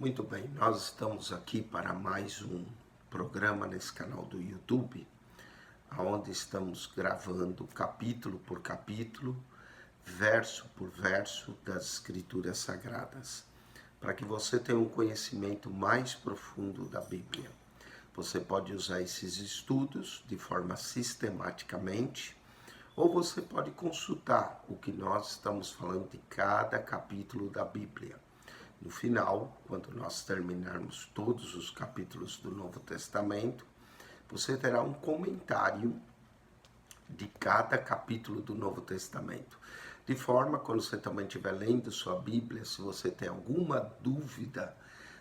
Muito bem, nós estamos aqui para mais um programa nesse canal do YouTube, onde estamos gravando capítulo por capítulo, verso por verso das Escrituras Sagradas, para que você tenha um conhecimento mais profundo da Bíblia. Você pode usar esses estudos de forma sistematicamente, ou você pode consultar o que nós estamos falando de cada capítulo da Bíblia. No final, quando nós terminarmos todos os capítulos do Novo Testamento, você terá um comentário de cada capítulo do Novo Testamento. De forma, quando você também estiver lendo sua Bíblia, se você tem alguma dúvida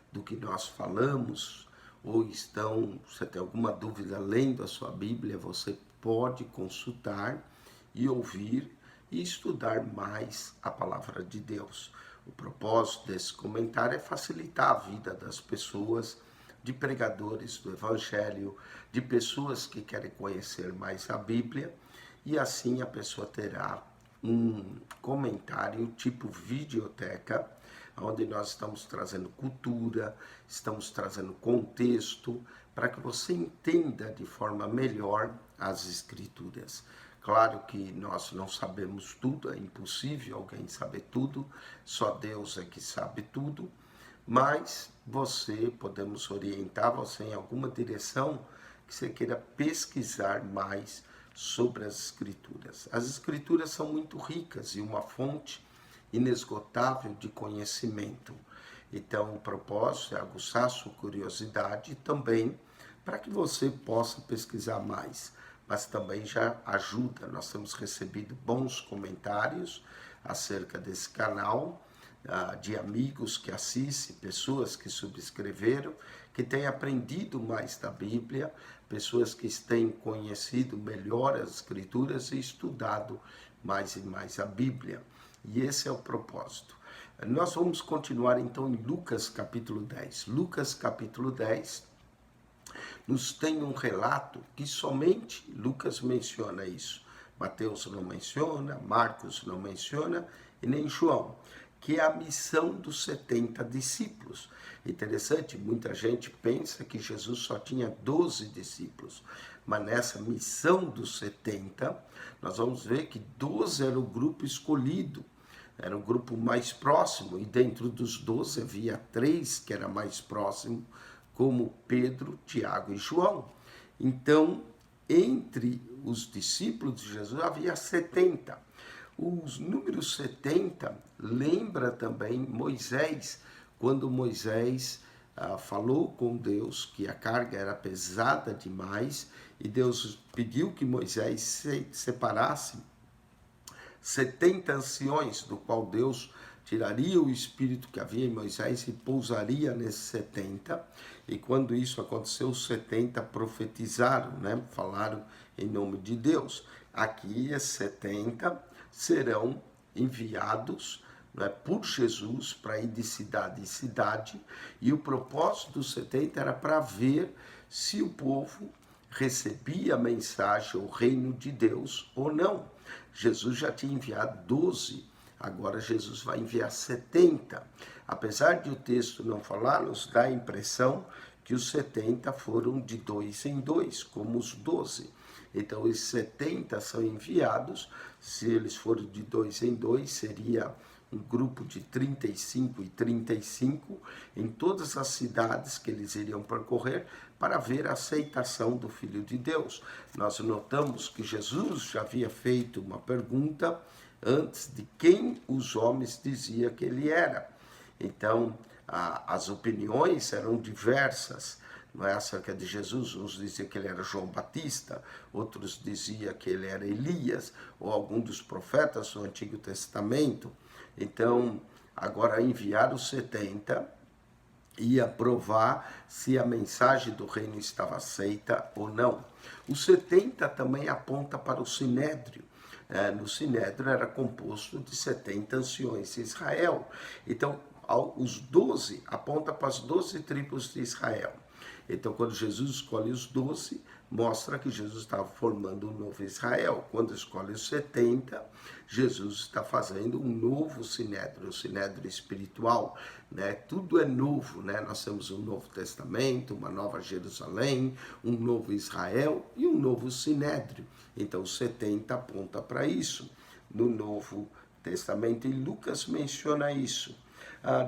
do que nós falamos, ou você tem alguma dúvida lendo a sua Bíblia, você pode consultar e ouvir e estudar mais a palavra de Deus. O propósito desse comentário é facilitar a vida das pessoas, de pregadores do Evangelho, de pessoas que querem conhecer mais a Bíblia, e assim a pessoa terá um comentário tipo videoteca, onde nós estamos trazendo cultura, estamos trazendo contexto, para que você entenda de forma melhor as Escrituras. Claro que nós não sabemos tudo, é impossível alguém saber tudo, só Deus é que sabe tudo, mas podemos orientar você em alguma direção que você queira pesquisar mais sobre as Escrituras. As Escrituras são muito ricas e uma fonte inesgotável de conhecimento. Então, o propósito é aguçar a sua curiosidade também para que você possa pesquisar mais, mas também já ajuda. Nós temos recebido bons comentários acerca desse canal, de amigos que assistem, pessoas que subscreveram, que têm aprendido mais da Bíblia, pessoas que têm conhecido melhor as Escrituras e estudado mais e mais a Bíblia. E esse é o propósito. Nós vamos continuar então em Lucas capítulo 10. Lucas capítulo 10 nos tem um relato que somente Lucas menciona isso. Mateus não menciona, Marcos não menciona e nem João, que é a missão dos 70 discípulos. Interessante, muita gente pensa que Jesus só tinha 12 discípulos, mas nessa missão dos 70, nós vamos ver que 12 era o grupo escolhido, era o grupo mais próximo, e dentro dos 12 havia 3 que era mais próximo, como Pedro, Tiago e João. Então, entre os discípulos de Jesus havia 70. Os números 70 lembra também Moisés, quando Moisés falou com Deus que a carga era pesada demais e Deus pediu que Moisés separasse 70 anciões, do qual Deus tiraria o espírito que havia em Moisés e pousaria nesses 70. E quando isso aconteceu, os 70 profetizaram, falaram em nome de Deus. Aqui, esses 70 serão enviados por Jesus para ir de cidade em cidade. E o propósito dos 70 era para ver se o povo recebia a mensagem, o reino de Deus ou não. Jesus já tinha enviado 12, agora Jesus vai enviar 70. Apesar de o texto não falar, nos dá a impressão que os 70 foram de 2 em 2, como os 12. Então, os 70 são enviados, se eles forem de 2 em 2, seria um grupo de 35 e 35 em todas as cidades que eles iriam percorrer para ver a aceitação do Filho de Deus. Nós notamos que Jesus já havia feito uma pergunta antes de quem os homens diziam que ele era. Então, as opiniões eram diversas, não é, acerca de Jesus. Uns diziam que ele era João Batista, outros diziam que ele era Elias, ou algum dos profetas do Antigo Testamento. Então, agora enviar os 70 e provar se a mensagem do reino estava aceita ou não. O 70 também aponta para o Sinédrio. No Sinédrio era composto de 70 anciões de Israel. Então, os 12 aponta para as 12 tribos de Israel. Então, quando Jesus escolhe os 12, mostra que Jesus estava formando um novo Israel. Quando escolhe os 70, Jesus está fazendo um novo sinédrio, um sinédrio espiritual, né? Tudo é novo, né? Nós temos um Novo Testamento, uma nova Jerusalém, um novo Israel e um novo sinédrio. Então, os 70 aponta para isso no Novo Testamento, e Lucas menciona isso.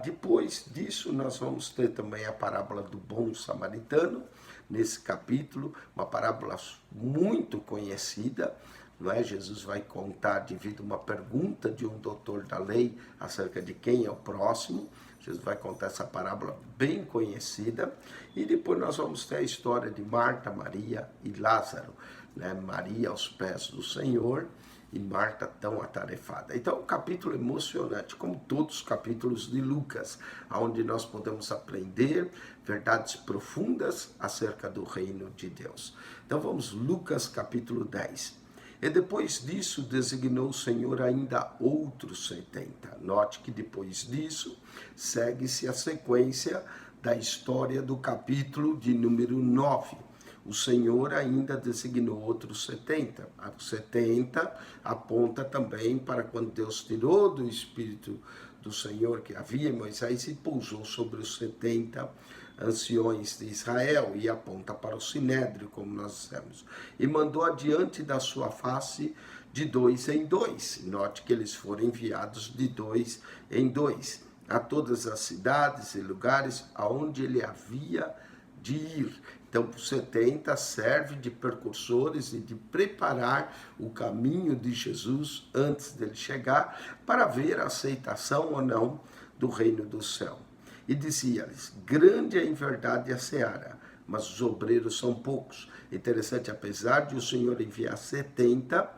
Depois disso, nós vamos ter também a parábola do bom samaritano, nesse capítulo, uma parábola muito conhecida, não é? Jesus vai contar devido a uma pergunta de um doutor da lei acerca de quem é o próximo. Jesus vai contar essa parábola bem conhecida, e depois nós vamos ter a história de Marta, Maria e Lázaro, né? Maria aos pés do Senhor e Marta tão atarefada. Então, um capítulo emocionante, como todos os capítulos de Lucas, onde nós podemos aprender verdades profundas acerca do reino de Deus. Então, vamos, Lucas capítulo 10. E depois disso, designou o Senhor ainda outros 70. Note que depois disso, segue-se a sequência da história do capítulo de número 9. O Senhor ainda designou outros 70. Os 70 aponta também para quando Deus tirou do Espírito do Senhor que havia em Moisés e pousou sobre os 70 anciões de Israel, e aponta para o sinédrio, como nós dissemos. E mandou adiante da sua face de 2 em 2. Note que eles foram enviados de 2 em 2 a todas as cidades e lugares aonde ele havia de ir. Então, os 70 serve de precursores e de preparar o caminho de Jesus antes dele chegar, para ver a aceitação ou não do reino do céu. E dizia-lhes: grande é em verdade a seara, mas os obreiros são poucos. Interessante, apesar de o Senhor enviar 70,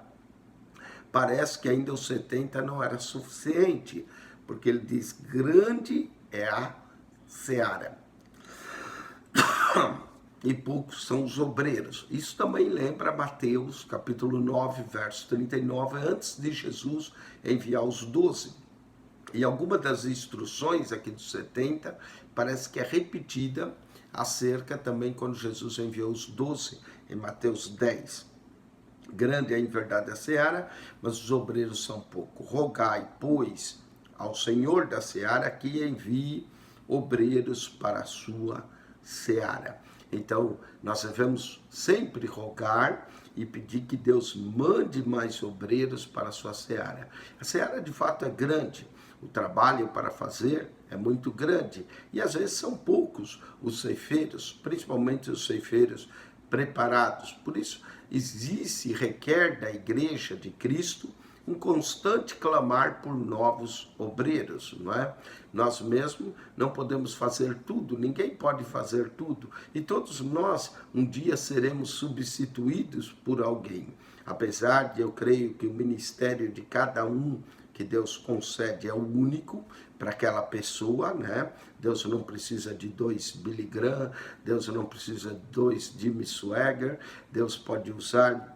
parece que ainda os 70 não era suficiente, porque ele diz: grande é a seara e poucos são os obreiros. Isso também lembra Mateus, capítulo 9, verso 39, antes de Jesus enviar os 12. E alguma das instruções aqui dos 70 parece que é repetida acerca também quando Jesus enviou os 12, em Mateus 10. Grande é em verdade a seara, mas os obreiros são poucos. Rogai, pois, ao Senhor da seara que envie obreiros para a sua seara. Então, nós devemos sempre rogar e pedir que Deus mande mais obreiros para a sua seara. A seara, de fato, é grande. O trabalho para fazer é muito grande. E, às vezes, são poucos os ceifeiros, principalmente os ceifeiros preparados. Por isso, existe e requer da Igreja de Cristo um constante clamar por novos obreiros, não é? Nós mesmos não podemos fazer tudo, ninguém pode fazer tudo, e todos nós um dia seremos substituídos por alguém. Apesar de eu creio que o ministério de cada um que Deus concede é o único para aquela pessoa, né? Deus não precisa de 2 Billy Graham, Deus não precisa de 2 Jimmy Swaggart, Deus pode usar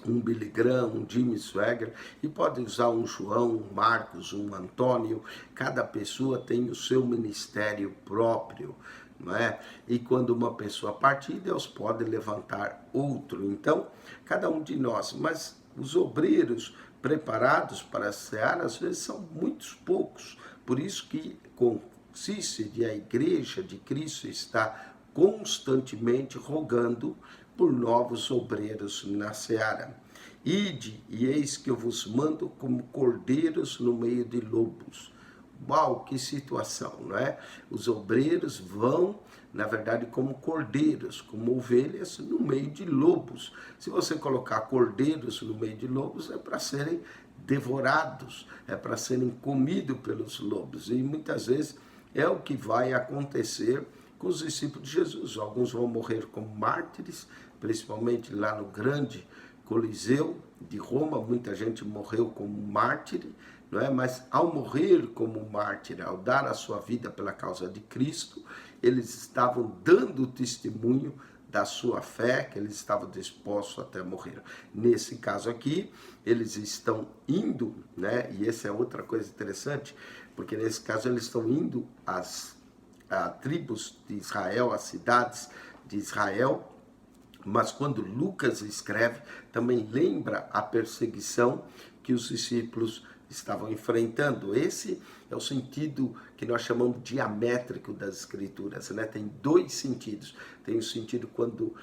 um Billy Graham, um Jimmy Swaggart, e pode usar um João, um Marcos, um Antônio. Cada pessoa tem o seu ministério próprio, não é? E quando uma pessoa partir, Deus pode levantar outro. Então, cada um de nós, mas os obreiros preparados para a seara, às vezes são muitos poucos. Por isso que consiste de a Igreja de Cristo estar constantemente rogando por novos obreiros na seara. Ide, e eis que eu vos mando como cordeiros no meio de lobos. Uau, que situação, não é? Os obreiros vão, na verdade, como cordeiros, como ovelhas no meio de lobos. Se você colocar cordeiros no meio de lobos, é para serem devorados, é para serem comidos pelos lobos. E muitas vezes é o que vai acontecer com os discípulos de Jesus. Alguns vão morrer como mártires, principalmente lá no grande Coliseu de Roma, muita gente morreu como mártir, não é? Mas ao morrer como mártir, ao dar a sua vida pela causa de Cristo, eles estavam dando testemunho da sua fé, que eles estavam dispostos até morrer. Nesse caso aqui, eles estão indo, né? E essa é outra coisa interessante, porque nesse caso eles estão indo às tribos de Israel, as cidades de Israel, mas quando Lucas escreve, também lembra a perseguição que os discípulos estavam enfrentando. Esse é o sentido que nós chamamos diamétrico das escrituras, né? Tem dois sentidos. Tem o sentido quando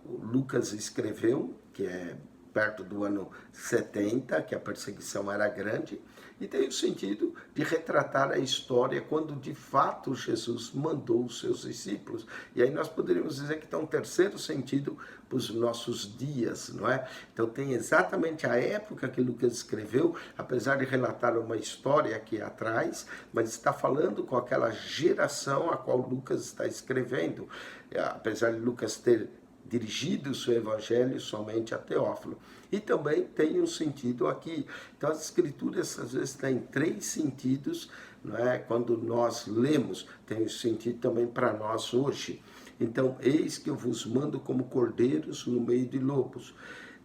Lucas escreveu, que é perto do ano 70, que a perseguição era grande, e tem o sentido de retratar a história quando de fato Jesus mandou os seus discípulos. E aí nós poderíamos dizer que tem um terceiro sentido para os nossos dias, não é? Então tem exatamente a época que Lucas escreveu, apesar de relatar uma história aqui atrás, mas está falando com aquela geração a qual Lucas está escrevendo, apesar de Lucas ter dirigido o seu evangelho somente a Teófilo. E também tem um sentido aqui. Então as escrituras às vezes têm três sentidos, não é? Quando nós lemos, tem um sentido também para nós hoje. Então, eis que eu vos mando como cordeiros no meio de lobos.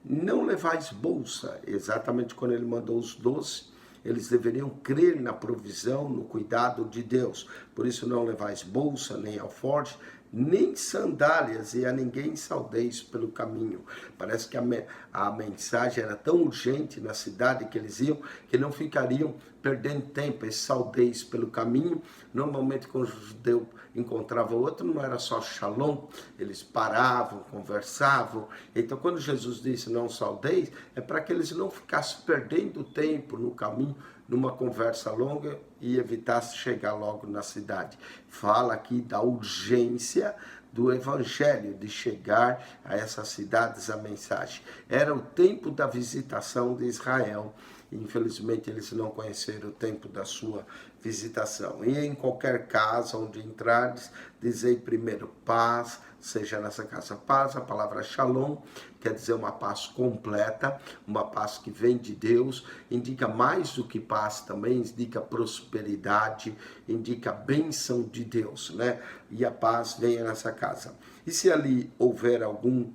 Não levais bolsa, exatamente quando ele mandou os 12, eles deveriam crer na provisão, no cuidado de Deus. Por isso não levais bolsa, nem alforje, nem sandálias, e a ninguém saudeis pelo caminho. Parece que a mensagem era tão urgente na cidade que eles iam, que não ficariam perdendo tempo. Esse saudeis pelo caminho, normalmente quando o judeu encontrava outro, não era só shalom, eles paravam, conversavam. Então quando Jesus disse não saudeis, é para que eles não ficassem perdendo tempo no caminho, numa conversa longa, e evitasse chegar logo na cidade. Fala aqui da urgência do evangelho, de chegar a essas cidades a mensagem. Era o tempo da visitação de Israel. Infelizmente eles não conheceram o tempo da sua visitação. E em qualquer casa onde entrares, dizei primeiro paz, seja nessa casa paz. A palavra shalom quer dizer uma paz completa, uma paz que vem de Deus, indica mais do que paz também, indica prosperidade, indica bênção de Deus, né? E a paz venha nessa casa. E se ali houver algum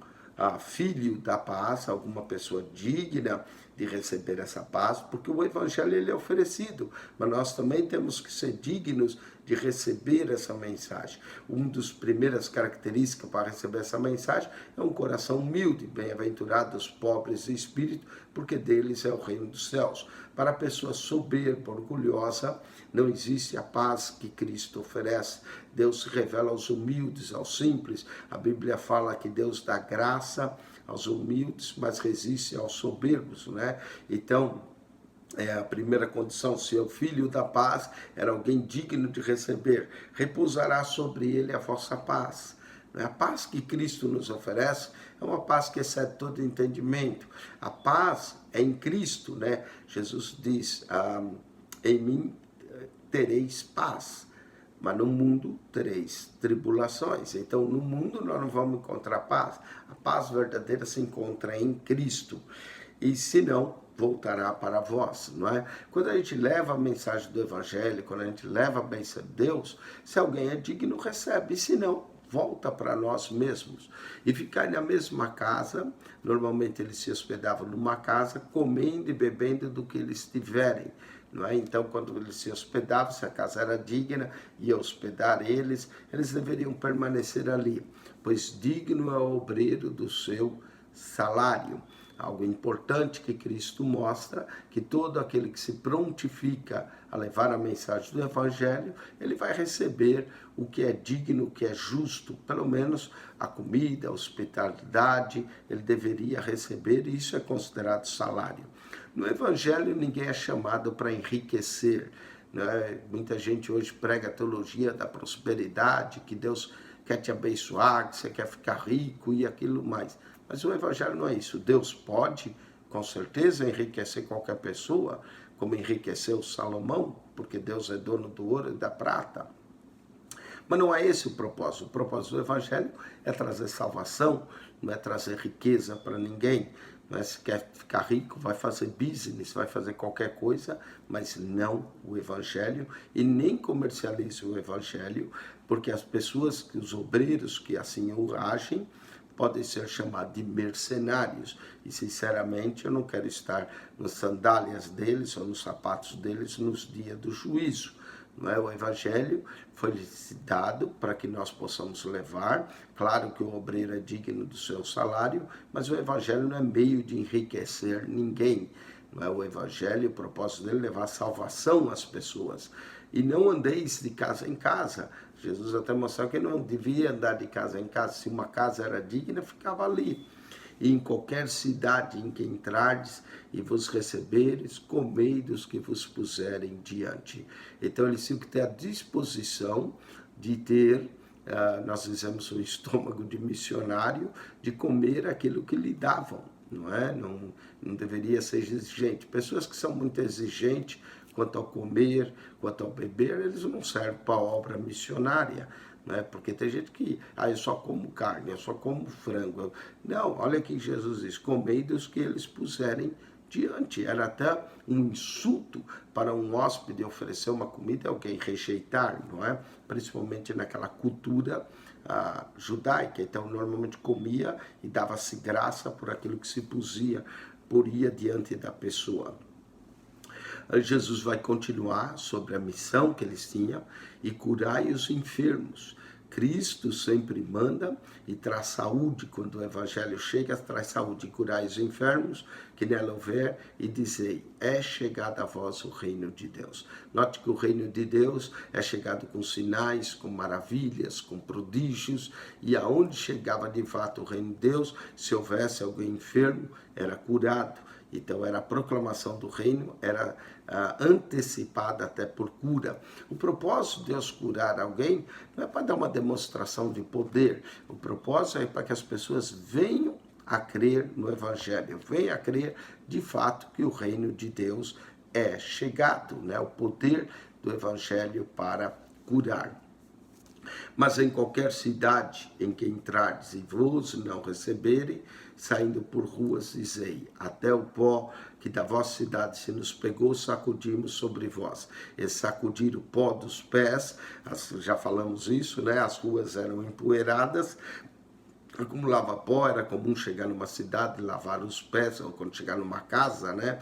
filho da paz, alguma pessoa digna de receber essa paz, porque o evangelho ele é oferecido, mas nós também temos que ser dignos de receber essa mensagem. Uma das primeiras características para receber essa mensagem é um coração humilde, bem-aventurados os pobres de espírito, porque deles é o reino dos céus. Para a pessoa soberba, orgulhosa, não existe a paz que Cristo oferece. Deus se revela aos humildes, aos simples. A Bíblia fala que Deus dá graça aos humildes, mas resiste aos soberbos, né? Então, a primeira condição, se é o filho da paz, era alguém digno de receber. Repousará sobre ele a vossa paz. A paz que Cristo nos oferece é uma paz que excede todo entendimento. A paz é em Cristo, né? Jesus diz, em mim tereis paz, mas no mundo tereis tribulações. Então, no mundo nós não vamos encontrar paz. A paz verdadeira se encontra em Cristo. E se não, voltará para vós, não é? Quando a gente leva a mensagem do Evangelho, quando a gente leva a bênção de Deus, se alguém é digno, recebe. E se não, volta para nós mesmos. E ficar na mesma casa, normalmente eles se hospedavam numa casa, comendo e bebendo do que eles tiverem. Não é? Então, quando eles se hospedavam, se a casa era digna, ia hospedar eles deveriam permanecer ali, pois digno é o obreiro do seu salário. Algo importante que Cristo mostra, que todo aquele que se prontifica a levar a mensagem do Evangelho, ele vai receber o que é digno, o que é justo, pelo menos a comida, a hospitalidade, ele deveria receber, e isso é considerado salário. No Evangelho ninguém é chamado para enriquecer, né? Muita gente hoje prega a teologia da prosperidade, que Deus quer te abençoar, que você quer ficar rico e aquilo mais. Mas o Evangelho não é isso. Deus pode, com certeza, enriquecer qualquer pessoa, como enriqueceu Salomão, porque Deus é dono do ouro e da prata. Mas não é esse o propósito. O propósito do Evangelho é trazer salvação, não é trazer riqueza para ninguém. Não é, se quer ficar rico, vai fazer business, vai fazer qualquer coisa, mas não o Evangelho, e nem comercialize o Evangelho, porque as pessoas, os obreiros que assim agem, podem ser chamados de mercenários. E, sinceramente, eu não quero estar nas sandálias deles ou nos sapatos deles nos dias do juízo. não é? O Evangelho foi dado para que nós possamos levar. Claro que o obreiro é digno do seu salário, mas o Evangelho não é meio de enriquecer ninguém. Não é? O Evangelho, o propósito dele é levar salvação às pessoas. E não andeis de casa em casa. Jesus até mostrou que não devia andar de casa em casa. Se uma casa era digna, ficava ali. E em qualquer cidade em que entrardes e vos receberes, comei dos que vos puserem diante. Então eles tinham que ter a disposição de ter, nós dizemos, o estômago de missionário, de comer aquilo que lhe davam. Não é? Não deveria ser exigente. Pessoas que são muito exigentes quanto ao comer, quanto ao beber, eles não servem para a obra missionária. Né? Porque tem gente que, eu só como carne, eu só como frango. Não, olha aqui Jesus diz, comei dos que eles puserem diante. Era até um insulto para um hóspede oferecer uma comida e alguém rejeitar, não é? Principalmente naquela cultura judaica. Então, normalmente comia e dava-se graça por aquilo que se poria diante da pessoa. Jesus vai continuar sobre a missão que eles tinham e curai os enfermos. Cristo sempre manda e traz saúde. Quando o Evangelho chega, traz saúde. Curai os enfermos, que nela houver, e dizei, é chegado a vós o reino de Deus. Note que o reino de Deus é chegado com sinais, com maravilhas, com prodígios, e aonde chegava de fato o reino de Deus, se houvesse alguém enfermo, era curado. Então era a proclamação do reino, era antecipada até por cura. O propósito de Deus curar alguém não é para dar uma demonstração de poder. O propósito é para que as pessoas venham a crer no Evangelho, venham a crer de fato que o reino de Deus é chegado, né? O poder do Evangelho para curar. Mas em qualquer cidade em que entrardes e vos não receberem, saindo por ruas, dizei, até o pó que da vossa cidade se nos pegou, sacudimos sobre vós. E sacudir o pó dos pés, já falamos isso, né? As ruas eram empoeiradas, acumulava pó, era comum chegar numa cidade e lavar os pés, ou quando chegar numa casa, né?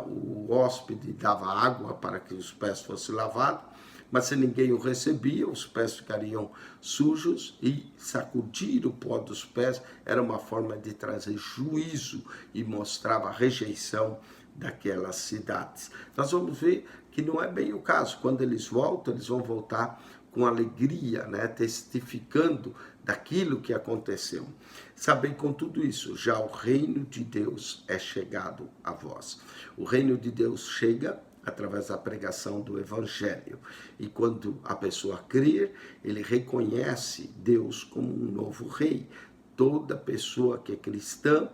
O hóspede dava água para que os pés fossem lavados, mas se ninguém o recebia, os pés ficariam sujos, e sacudir o pó dos pés era uma forma de trazer juízo e mostrava a rejeição daquelas cidades. Nós vamos ver que não é bem o caso. Quando eles voltam, eles vão voltar com alegria, né? Testificando daquilo que aconteceu. Sabem com tudo isso, já o reino de Deus é chegado a vós. O reino de Deus chega através da pregação do Evangelho. E quando a pessoa crer, ele reconhece Deus como um novo rei. Toda pessoa que é cristã,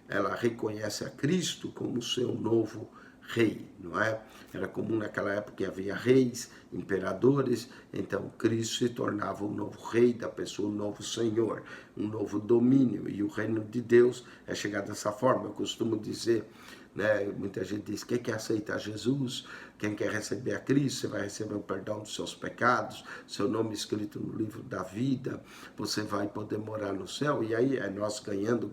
ela reconhece a Cristo como seu novo rei, não é? Era comum naquela época que havia reis, imperadores, então Cristo se tornava o novo rei da pessoa, um novo senhor, um novo domínio, e o reino de Deus é chegar dessa forma. Eu costumo dizer, né, muita gente diz, quem quer aceitar Jesus, quem quer receber a Cristo, você vai receber o perdão dos seus pecados, seu nome escrito no livro da vida, você vai poder morar no céu, e aí é nós ganhando.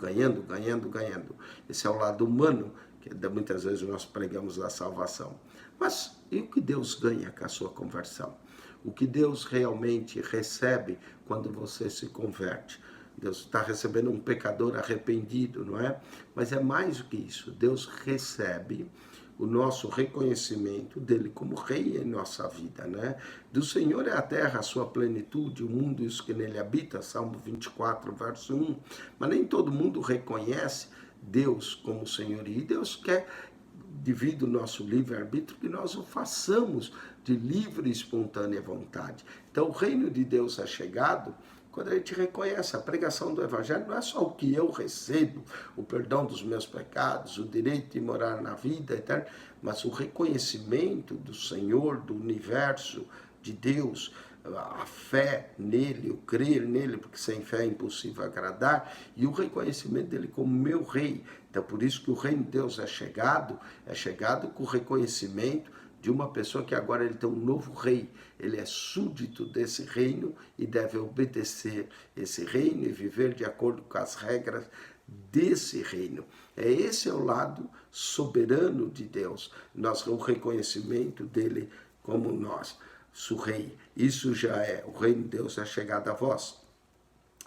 Esse é o lado humano, que muitas vezes nós pregamos a salvação. Mas e o que Deus ganha com a sua conversão? O que Deus realmente recebe quando você se converte? Deus está recebendo um pecador arrependido, não é? Mas é mais do que isso. Deus recebe o nosso reconhecimento dele como rei em nossa vida, né? Do Senhor é a terra, a sua plenitude, o mundo e os que nele habita, Salmo 24, verso 1. Mas nem todo mundo reconhece Deus como Senhor, e Deus quer, devido ao nosso livre-arbítrio, que nós o façamos de livre e espontânea vontade. Então o reino de Deus é chegado quando a gente reconhece a pregação do Evangelho. Não é só o que eu recebo, o perdão dos meus pecados, o direito de morar na vida eterna, mas o reconhecimento do Senhor, do universo, de Deus, a fé nele, o crer nele, porque sem fé é impossível agradar, e o reconhecimento dele como meu rei. Então, por isso que o reino de Deus é chegado com o reconhecimento de uma pessoa que agora ele tem um novo rei, ele é súdito desse reino e deve obedecer esse reino e viver de acordo com as regras desse reino. Esse é o lado soberano de Deus, o reconhecimento dele como nós. rei. Isso já é, o reino de Deus é chegado a vós.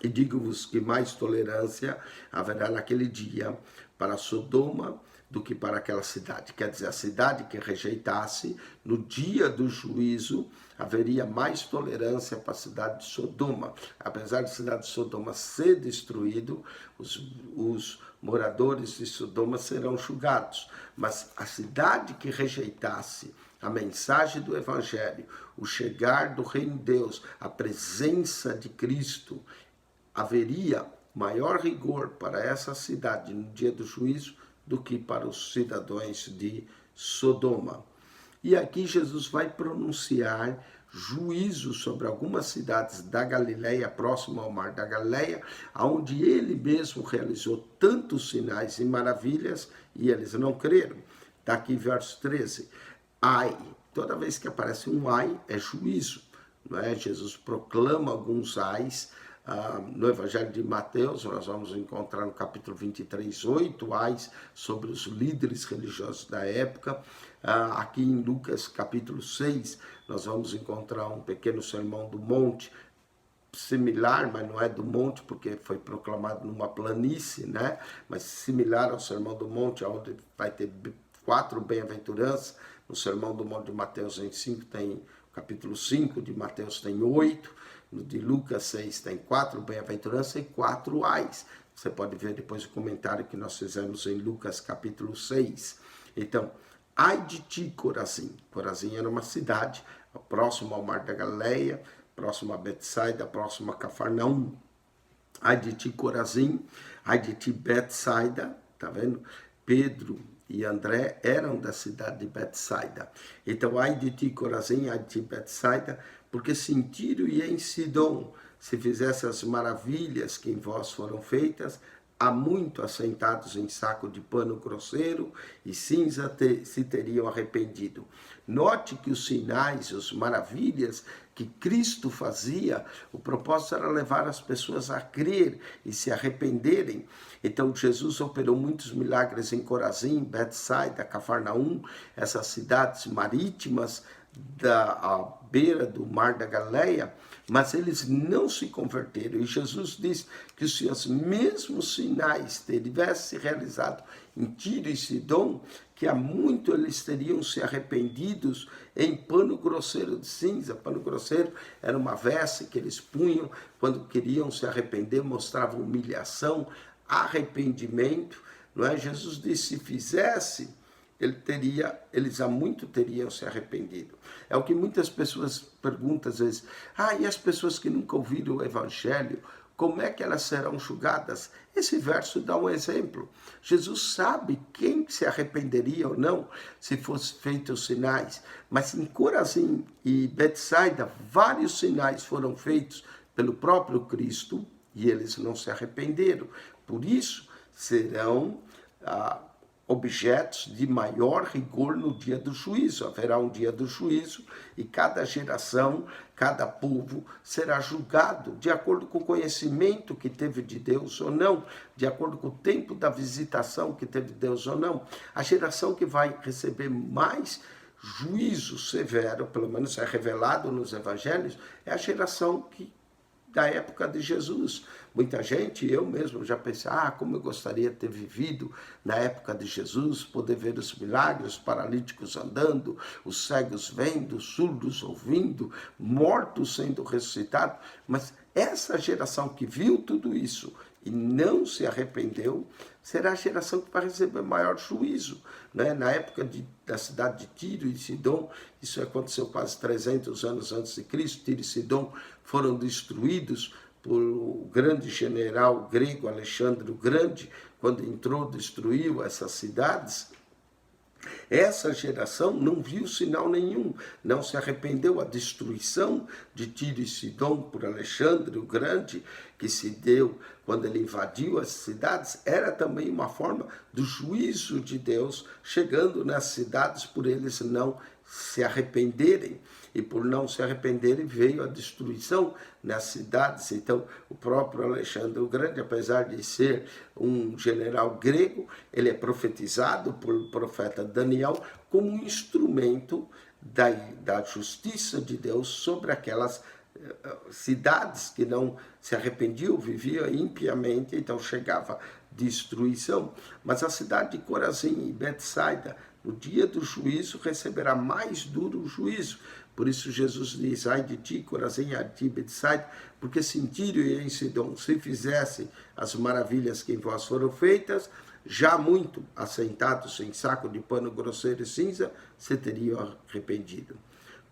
E digo-vos que mais tolerância haverá naquele dia para Sodoma do que para aquela cidade. Quer dizer, a cidade que rejeitasse, no dia do juízo, haveria mais tolerância para a cidade de Sodoma. Apesar de a cidade de Sodoma ser destruída, os moradores de Sodoma serão julgados. Mas a cidade que rejeitasse a mensagem do Evangelho, o chegar do reino de Deus, a presença de Cristo, haveria maior rigor para essa cidade no dia do juízo do que para os cidadãos de Sodoma. E aqui Jesus vai pronunciar juízo sobre algumas cidades da Galileia, próximo ao mar da Galileia, onde ele mesmo realizou tantos sinais e maravilhas e eles não creram. Está aqui verso 13. Ai, toda vez que aparece um ai, é juízo. Não é? Jesus proclama alguns ais. No Evangelho de Mateus, nós vamos encontrar no capítulo 23, 8 ais sobre os líderes religiosos da época. Aqui em Lucas, capítulo 6, nós vamos encontrar um pequeno sermão do monte, similar, mas não é do monte, porque foi proclamado numa planície, né? Mas similar ao sermão do monte, onde vai ter 4 bem-aventuranças. No sermão do monte de Mateus em 5 tem, capítulo 5 de Mateus tem 8, no de Lucas 6 tem 4 bem-aventuranças e 4 ais. Você pode ver depois o comentário que nós fizemos em Lucas capítulo 6. Então, ai de ti, Corazim. Corazim era uma cidade próxima ao mar da Galileia, próxima a Betsaida, próxima a Cafarnaum. Ai de ti, Corazim. Ai de ti, Betsaida. Tá vendo? Pedro e André eram da cidade de Betsaida. Então, ai de ti, Corazim, ai de ti, Betsaida, porque se em Tiro e em Sidom se fizesse as maravilhas que em vós foram feitas, há muito assentados em saco de pano grosseiro e cinza se teriam arrependido. Note que os sinais, as maravilhas que Cristo fazia, o propósito era levar as pessoas a crer e se arrependerem. Então Jesus operou muitos milagres em Corazim, Betsaida, Cafarnaum, essas cidades marítimas à beira do mar da Galileia, mas eles não se converteram. E Jesus diz que se os mesmos sinais tivessem realizado em Tiro e Sidom, que há muito eles teriam se arrependidos em pano grosseiro de cinza. Pano grosseiro era uma veste que eles punham quando queriam se arrepender, mostrava humilhação, arrependimento. Não é? Jesus disse, se fizesse, eles há muito teriam se arrependido. É o que muitas pessoas perguntam às vezes, e as pessoas que nunca ouviram o Evangelho, como é que elas serão julgadas? Esse verso dá um exemplo. Jesus sabe quem se arrependeria ou não se fossem feitos os sinais. Mas em Corazim e Betsaida, vários sinais foram feitos pelo próprio Cristo e eles não se arrependeram. Por isso, serão objetos de maior rigor no dia do juízo. Haverá um dia do juízo e cada geração, cada povo será julgado de acordo com o conhecimento que teve de Deus ou não, de acordo com o tempo da visitação que teve de Deus ou não. A geração que vai receber mais juízo severo, pelo menos é revelado nos evangelhos, é a geração da época de Jesus. Muita gente, eu mesmo já pensei, como eu gostaria de ter vivido na época de Jesus, poder ver os milagres, os paralíticos andando, os cegos vendo, os surdos ouvindo, mortos sendo ressuscitados. Mas essa geração que viu tudo isso e não se arrependeu, será a geração que vai receber maior juízo. Né? Na época da cidade de Tiro e Sidom, isso aconteceu quase 300 anos antes de Cristo, Tiro e Sidom foram destruídos por o grande general grego Alexandre o Grande, quando entrou, destruiu essas cidades. Essa geração não viu sinal nenhum, não se arrependeu. A destruição de Tiro e Sidom por Alexandre o Grande, que se deu quando ele invadiu as cidades, era também uma forma do juízo de Deus chegando nas cidades por eles não se arrependerem. E por não se arrependerem veio a destruição nas cidades. Então o próprio Alexandre o Grande, apesar de ser um general grego, ele é profetizado pelo profeta Daniel como um instrumento da justiça de Deus sobre aquelas cidades que não se arrependiam, viviam impiamente, então chegava destruição. Mas a cidade de Corazim e Betsaida, no dia do juízo, receberá mais duro juízo. Por isso Jesus diz: ai de ti, Corazim, ai de ti, Betsaida, porque se em Tiro e em Sidom se fizessem as maravilhas que em vós foram feitas, já muito assentados em saco de pano grosseiro e cinza, se teriam arrependido.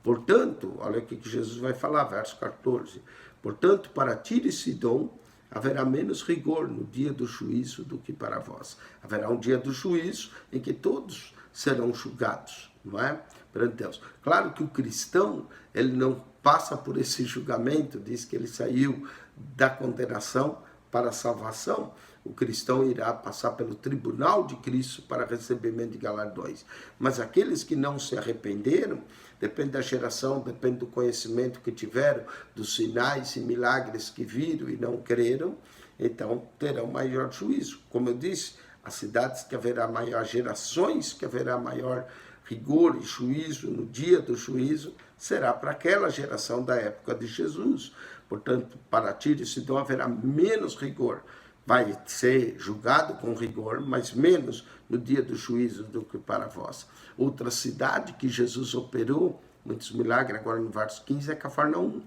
Portanto, olha o que Jesus vai falar, verso 14. Portanto, para Tiro e Sidom haverá menos rigor no dia do juízo do que para vós. Haverá um dia do juízo em que todos serão julgados, não é? Perante Deus. Claro que o cristão, ele não passa por esse julgamento, diz que ele saiu da condenação para a salvação. O cristão irá passar pelo tribunal de Cristo para recebimento de galardões. Mas aqueles que não se arrependeram, depende da geração, depende do conhecimento que tiveram, dos sinais e milagres que viram e não creram, então terão maior juízo. Como eu disse, as cidades que haverá maior, gerações que haverá maior rigor e juízo no dia do juízo, será para aquela geração da época de Jesus. Portanto, para Tiro e Sidom haverá menos rigor. Vai ser julgado com rigor, mas menos no dia do juízo do que para vós. Outra cidade que Jesus operou, muitos milagres, agora no verso 15, é Cafarnaum.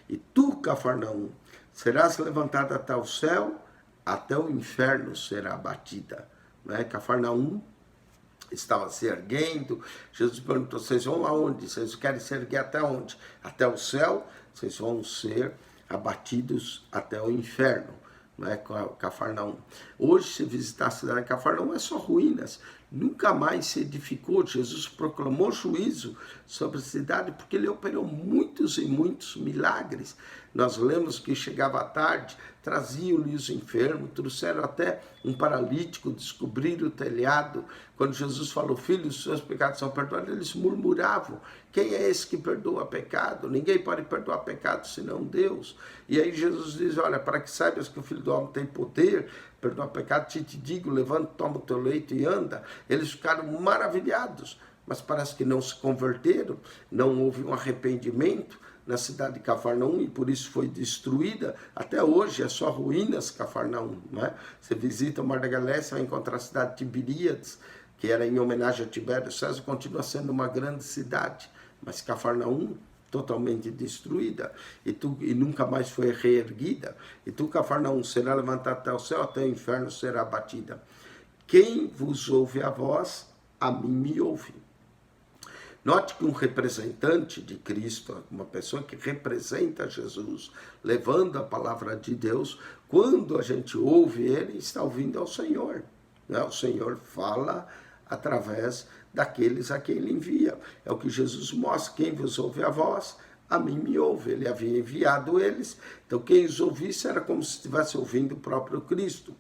E tu, Cafarnaum, serás levantada até o céu, até o inferno será abatida. Não é? Cafarnaum estava se erguendo. Jesus perguntou: vocês vão aonde? Vocês querem se erguer até onde? Até o céu? Vocês vão ser abatidos até o inferno. Não é? Cafarnaum. Hoje, se visitar a cidade de Cafarnaum, é só ruínas. Nunca mais se edificou. Jesus proclamou juízo sobre a cidade porque ele operou muitos e muitos milagres. Nós lemos que chegava à tarde, traziam-lhe os enfermos, trouxeram até um paralítico, descobriram o telhado. Quando Jesus falou: filho, os seus pecados são perdoados, eles murmuravam: quem é esse que perdoa pecado? Ninguém pode perdoar pecado senão Deus. E aí Jesus diz: olha, para que saibas que o Filho do Homem tem poder, perdoa pecado, te digo, levanta, toma o teu leito e anda. Eles ficaram maravilhados, mas parece que não se converteram, não houve um arrependimento na cidade de Cafarnaum, e por isso foi destruída. Até hoje é só ruínas Cafarnaum, né? Você visita o Mar da Galileia, você vai encontrar a cidade de Tiberíades, que era em homenagem a Tibério César, continua sendo uma grande cidade, mas Cafarnaum totalmente destruída, e nunca mais foi reerguida. E tu, Cafarnaum, será levantada até o céu, até o inferno será abatida. Quem vos ouve a voz, a mim me ouve. Note que um representante de Cristo, uma pessoa que representa Jesus, levando a palavra de Deus, quando a gente ouve ele, está ouvindo ao Senhor. Né? O Senhor fala através daqueles a quem ele envia. É o que Jesus mostra: quem vos ouve a voz, a mim me ouve. Ele havia enviado eles, então quem os ouvisse era como se estivesse ouvindo o próprio Cristo.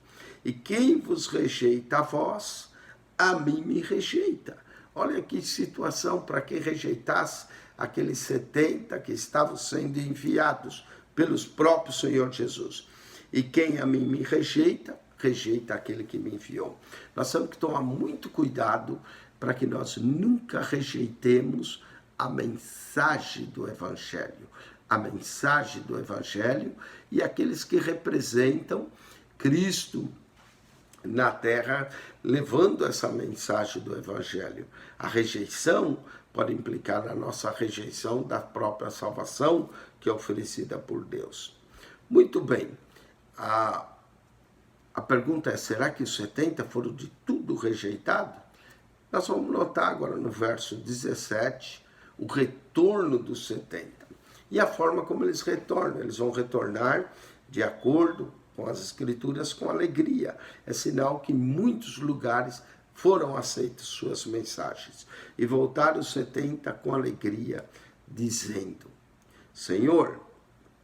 E quem vos rejeita a voz, a mim me rejeita. Olha que situação para quem rejeitasse aqueles 70 que estavam sendo enviados pelos próprios Senhor Jesus. E quem a mim me rejeita, rejeita aquele que me enviou. Nós temos que tomar muito cuidado para que nós nunca rejeitemos a mensagem do Evangelho. A mensagem do Evangelho e aqueles que representam Cristo na terra, levando essa mensagem do Evangelho. A rejeição pode implicar na nossa rejeição da própria salvação que é oferecida por Deus. Muito bem, a pergunta é: será que os 70 foram de tudo rejeitados? Nós vamos notar agora no verso 17 o retorno dos 70 e a forma como eles retornam. Eles vão retornar de acordo com as Escrituras, com alegria. É sinal que em muitos lugares foram aceitas suas mensagens. E voltaram os 70 com alegria, dizendo: Senhor,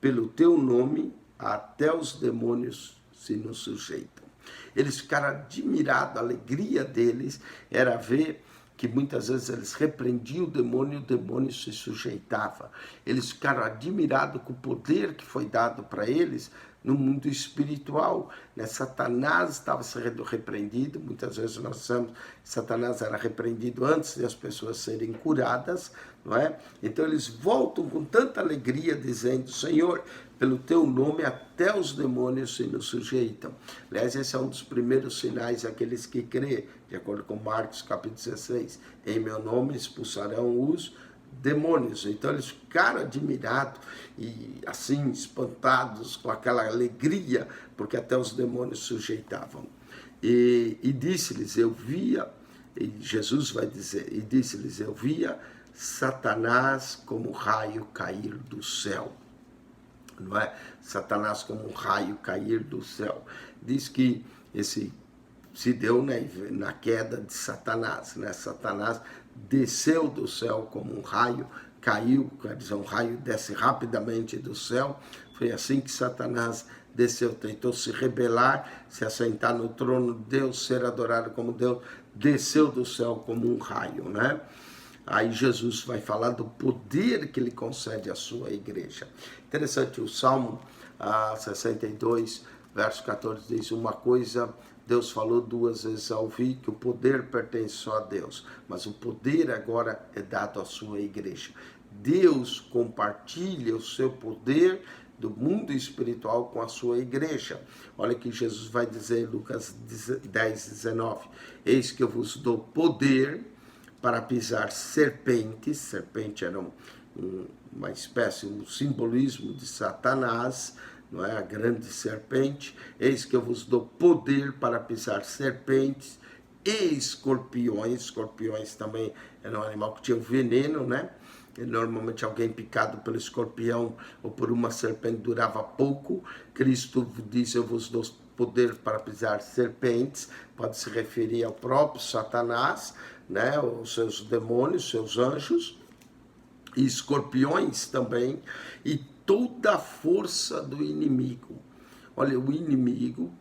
pelo teu nome, até os demônios se nos sujeitam. Eles ficaram admirados, a alegria deles era ver que muitas vezes eles repreendiam o demônio se sujeitava. Eles ficaram admirados com o poder que foi dado para eles no mundo espiritual, né? Satanás estava sendo repreendido. Muitas vezes nós sabemos que Satanás era repreendido antes de as pessoas serem curadas, não é? Então eles voltam com tanta alegria dizendo: Senhor, pelo teu nome até os demônios se nos sujeitam. Aliás, esse é um dos primeiros sinais daqueles que crê, de acordo com Marcos capítulo 16, em meu nome expulsarão os demônios. Então eles ficaram admirados e assim espantados com aquela alegria, porque até os demônios sujeitavam. E disse-lhes, eu via, e Jesus vai dizer, e disse-lhes, eu via Satanás como raio cair do céu. Não é? Satanás como um raio cair do céu. Diz que esse se deu, né, na queda de Satanás, né? Satanás desceu do céu como um raio, caiu, quer dizer, um raio desce rapidamente do céu. Foi assim que Satanás desceu, tentou se rebelar, se assentar no trono de Deus, ser adorado como Deus, desceu do céu como um raio, né? Aí Jesus vai falar do poder que ele concede à sua igreja. Interessante, o Salmo 62, verso 14 diz: uma coisa Deus falou duas vezes ao ouvir, que o poder pertence só a Deus, mas o poder agora é dado à sua igreja. Deus compartilha o seu poder do mundo espiritual com a sua igreja. Olha que Jesus vai dizer em Lucas 10, 19: eis que eu vos dou poder para pisar serpentes. Serpente era uma espécie, um simbolismo de Satanás, não é? A grande serpente. Eis que eu vos dou poder para pisar serpentes e escorpiões. Escorpiões também era um animal que tinha veneno, né? E normalmente alguém picado pelo escorpião ou por uma serpente durava pouco. Cristo diz, eu vos dou poder para pisar serpentes. Pode se referir ao próprio Satanás, né? Os seus demônios, seus anjos, e escorpiões também, e toda a força do inimigo. Olha, o inimigo,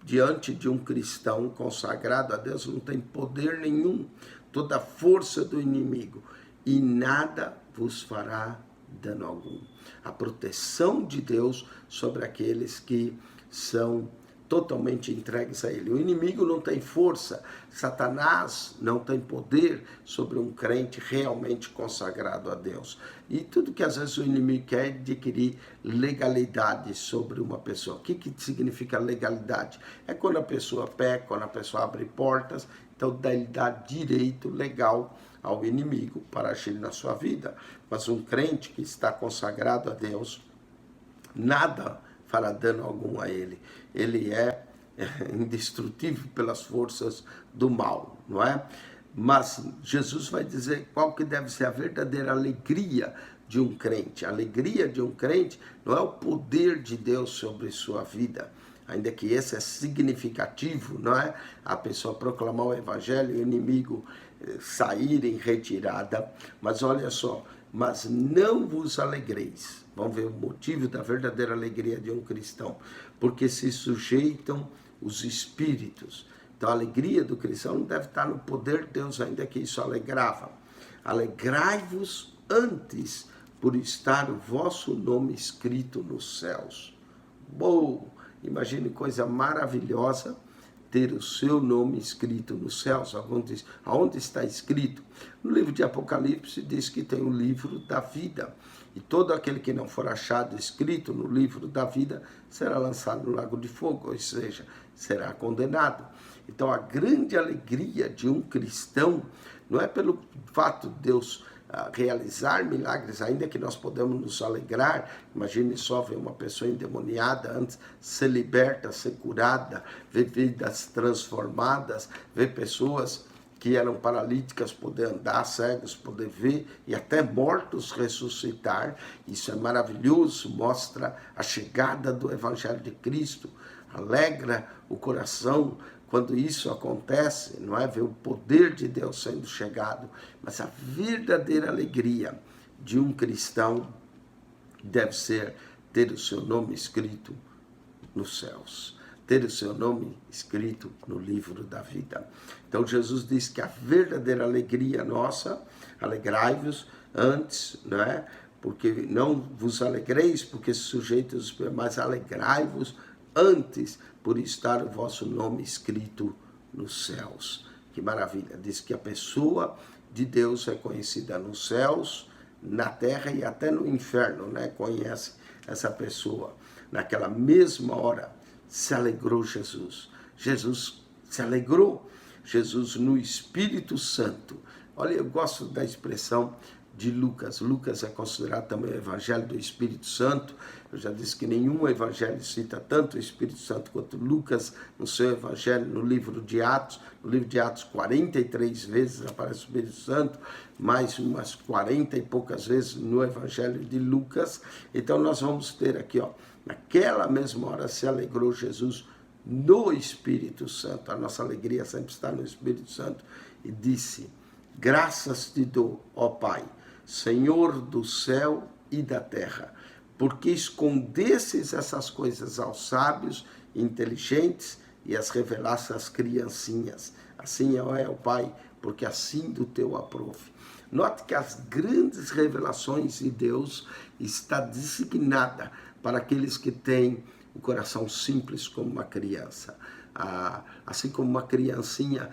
diante de um cristão consagrado a Deus, não tem poder nenhum. Toda a força do inimigo, e nada vos fará dano algum. A proteção de Deus sobre aqueles que são totalmente entregues a ele. O inimigo não tem força, Satanás não tem poder sobre um crente realmente consagrado a Deus. E tudo que às vezes o inimigo quer é adquirir legalidade sobre uma pessoa. O que significa legalidade? É quando a pessoa peca, quando a pessoa abre portas, então ele dá direito legal ao inimigo para agir na sua vida. Mas um crente que está consagrado a Deus, nada fará dano algum a ele. Ele é indestrutível pelas forças do mal, não é? Mas Jesus vai dizer qual que deve ser a verdadeira alegria de um crente. A alegria de um crente não é o poder de Deus sobre sua vida, ainda que esse é significativo, não é? A pessoa proclamar o evangelho e o inimigo sair em retirada. Mas olha só, mas não vos alegreis. Vamos ver o motivo da verdadeira alegria de um cristão. Porque se sujeitam os espíritos. Então a alegria do cristão não deve estar no poder de Deus, ainda que isso alegrava. Alegrai-vos antes por estar o vosso nome escrito nos céus. Bom, imagine coisa maravilhosa ter o seu nome escrito nos céus. Alguns dizem, aonde está escrito? No livro de Apocalipse diz que tem o livro da vida. E todo aquele que não for achado escrito no livro da vida será lançado no lago de fogo, ou seja, será condenado. Então a grande alegria de um cristão não é pelo fato de Deus realizar milagres, ainda que nós podemos nos alegrar. Imagine só ver uma pessoa endemoniada antes ser liberta, ser curada, ver vidas transformadas, ver pessoas que eram paralíticas poder andar, cegos poder ver e até mortos ressuscitar. Isso é maravilhoso, mostra a chegada do Evangelho de Cristo, alegra o coração quando isso acontece, não é? Ver o poder de Deus sendo chegado. Mas a verdadeira alegria de um cristão deve ser ter o seu nome escrito nos céus, ter o seu nome escrito no livro da vida. Então Jesus diz que a verdadeira alegria nossa, alegrai-vos antes, não é? porque não vos alegreis, porque sujeitos, mas alegrai-vos antes por estar o vosso nome escrito nos céus. Que maravilha! Diz que a pessoa de Deus é conhecida nos céus, na terra e até no inferno, né? Conhece essa pessoa. Naquela mesma hora se alegrou Jesus. Jesus se alegrou. Jesus no Espírito Santo. Olha, eu gosto da expressão de Lucas. Lucas é considerado também o Evangelho do Espírito Santo. Eu já disse que nenhum evangelho cita tanto o Espírito Santo quanto Lucas no seu Evangelho, no livro de Atos. No livro de Atos, 43 vezes aparece o Espírito Santo, mais umas 40 e poucas vezes no Evangelho de Lucas. Então nós vamos ter aqui, ó, naquela mesma hora se alegrou Jesus no Espírito Santo. A nossa alegria sempre está no Espírito Santo. E disse: graças te dou, ó Pai, Senhor do céu e da terra, porque escondesses essas coisas aos sábios e inteligentes e as revelaste às criancinhas. Assim é o Pai, porque assim do teu aprove. Note que as grandes revelações de Deus está designada para aqueles que têm o coração simples como uma criança. Assim como uma criancinha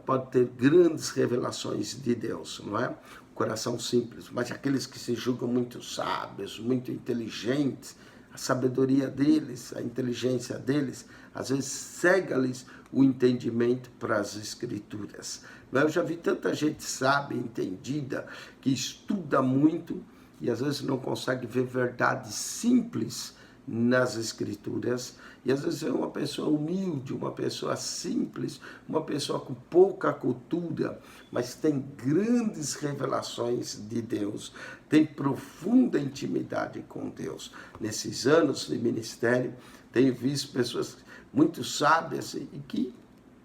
pode ter grandes revelações de Deus, não é? O coração simples, mas aqueles que se julgam muito sábios, muito inteligentes, a sabedoria deles, a inteligência deles, às vezes cega-lhes o entendimento para as Escrituras. Eu já vi tanta gente sábia, entendida, que estuda muito e às vezes não consegue ver verdades simples nas Escrituras, e às vezes é uma pessoa humilde, uma pessoa simples, uma pessoa com pouca cultura, mas tem grandes revelações de Deus, tem profunda intimidade com Deus. Nesses anos de ministério, tenho visto pessoas muito sábias e que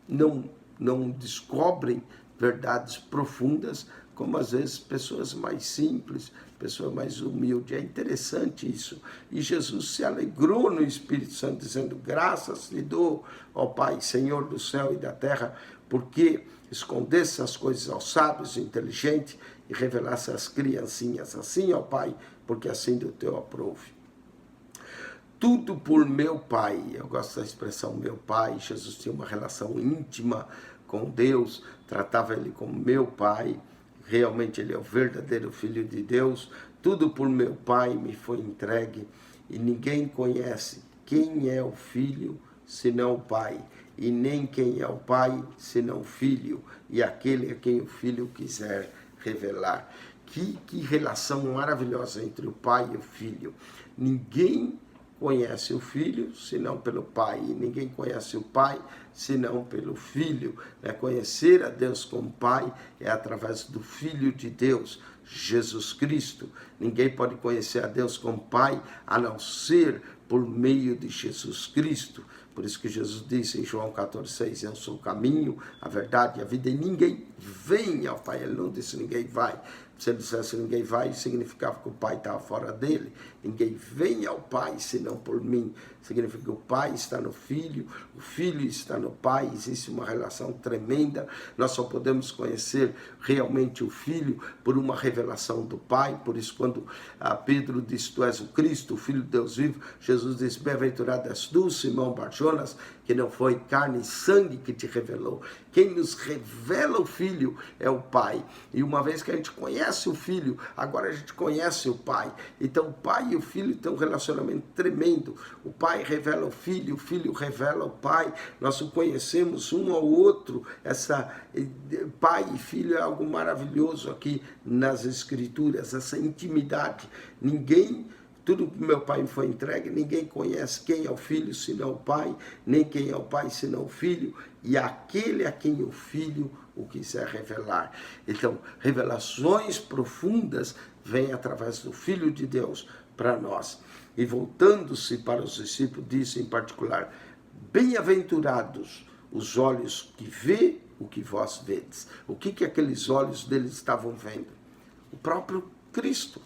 não descobrem verdades profundas, como às vezes pessoas mais simples, pessoa mais humilde. É interessante isso. E Jesus se alegrou no Espírito Santo, dizendo: graças lhe dou, ó Pai, Senhor do céu e da terra, porque escondesse as coisas aos sábios e inteligentes e revelasse às criancinhas. Assim, ó Pai, porque assim do teu aprove. Tudo por meu Pai. Eu gosto da expressão meu Pai. Jesus tinha uma relação íntima com Deus, tratava ele como meu Pai. Realmente ele é o verdadeiro Filho de Deus. Tudo por meu Pai me foi entregue, e ninguém conhece quem é o Filho senão o Pai, e nem quem é o Pai senão o Filho, e aquele a quem o Filho quiser revelar. Que relação maravilhosa entre o Pai e o Filho. Ninguém conhece o Filho senão pelo Pai, e ninguém conhece o Pai senão pelo Filho. Conhecer a Deus como Pai é através do Filho de Deus, Jesus Cristo. Ninguém pode conhecer a Deus como Pai a não ser por meio de Jesus Cristo. Por isso que Jesus disse em João 14,6, eu sou o caminho, a verdade e a vida, e ninguém vem ao Pai. Ele não disse ninguém vai. Se ele dissesse ninguém vai, significava que o Pai estava fora dele. Ninguém vem ao Pai senão por mim. Significa que o Pai está no Filho, o Filho está no Pai. Existe uma relação tremenda. Nós só podemos conhecer realmente o Filho por uma revelação do Pai. Por isso, quando Pedro disse: tu és o Cristo, o Filho de Deus vivo, Jesus disse: bem-aventurado és tu, Simão Bar-Jonas, que não foi carne e sangue que te revelou. Quem nos revela o Filho é o Pai. E uma vez que a gente conhece o Filho, agora a gente conhece o Pai. Então o Pai e o Filho têm um relacionamento tremendo. O Pai revela o Filho revela o Pai. Nós o conhecemos um ao outro. Pai e Filho é algo maravilhoso aqui nas Escrituras, essa intimidade. Tudo que meu Pai me foi entregue, ninguém conhece quem é o Filho senão o Pai, nem quem é o Pai senão o Filho, e aquele a quem o Filho o quiser revelar. Então, revelações profundas vêm através do Filho de Deus para nós. E voltando-se para os discípulos, disse em particular: bem-aventurados os olhos que vê o que vós vedes. O que aqueles olhos deles estavam vendo? O próprio Cristo.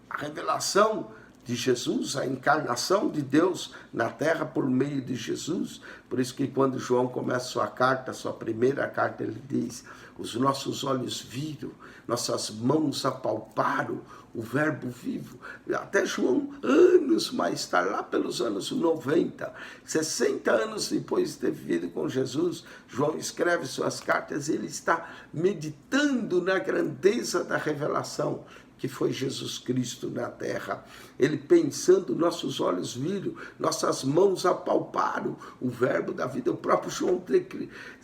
A revelação de Jesus, a encarnação de Deus na terra por meio de Jesus. Por isso que quando João começa sua carta, sua primeira carta, ele diz: os nossos olhos viram, nossas mãos apalparam o verbo vivo. Até João, anos mais tarde, lá pelos anos 90, 60 anos depois de ter vivido com Jesus, João escreve suas cartas e ele está meditando na grandeza da revelação que foi Jesus Cristo na terra. Ele pensando, nossos olhos viram, nossas mãos apalparam o verbo da vida. O próprio João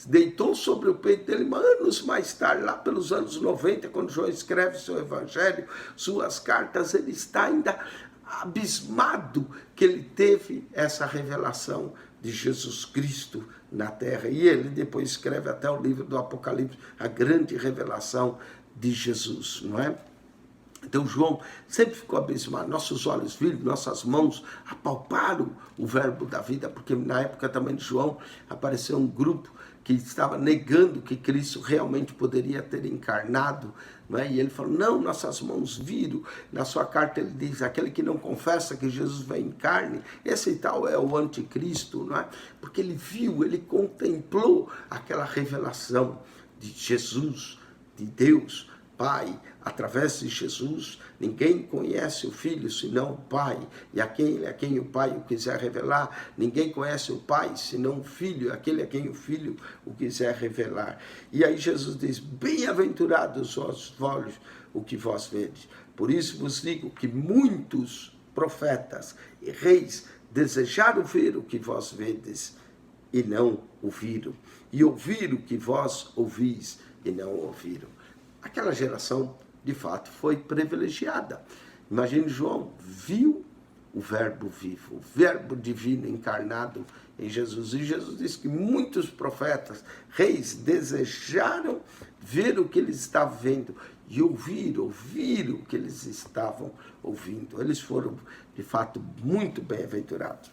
deitou sobre o peito dele anos mais tarde, lá pelos anos 90, quando João escreve seu evangelho, suas cartas, ele está ainda abismado que ele teve essa revelação de Jesus Cristo na terra. E ele depois escreve até o livro do Apocalipse, a grande revelação de Jesus, não é? Então João sempre ficou abismado, nossos olhos viram, nossas mãos apalparam o verbo da vida, porque na época também de João apareceu um grupo que estava negando que Cristo realmente poderia ter encarnado, não é? E ele falou, não, nossas mãos viram. Na sua carta ele diz, aquele que não confessa que Jesus vem em carne, esse tal é o anticristo, não é? Porque ele viu, ele contemplou aquela revelação de Jesus, de Deus Pai, através de Jesus. Ninguém conhece o Filho senão o Pai, e a quem o Pai o quiser revelar. Ninguém conhece o Pai senão o Filho, aquele a quem o Filho o quiser revelar. E aí Jesus diz, bem-aventurados os olhos o que vós vedes. Por isso vos digo que muitos profetas e reis desejaram ver o que vós vedes e não o viram, e ouvir o que vós ouvis e não ouviram. Aquela geração, de fato, foi privilegiada. Imagine, João viu o verbo vivo, o verbo divino encarnado em Jesus. E Jesus disse que muitos profetas, reis, desejaram ver o que eles estavam vendo e ouvir o que eles estavam ouvindo. Eles foram, de fato, muito bem-aventurados.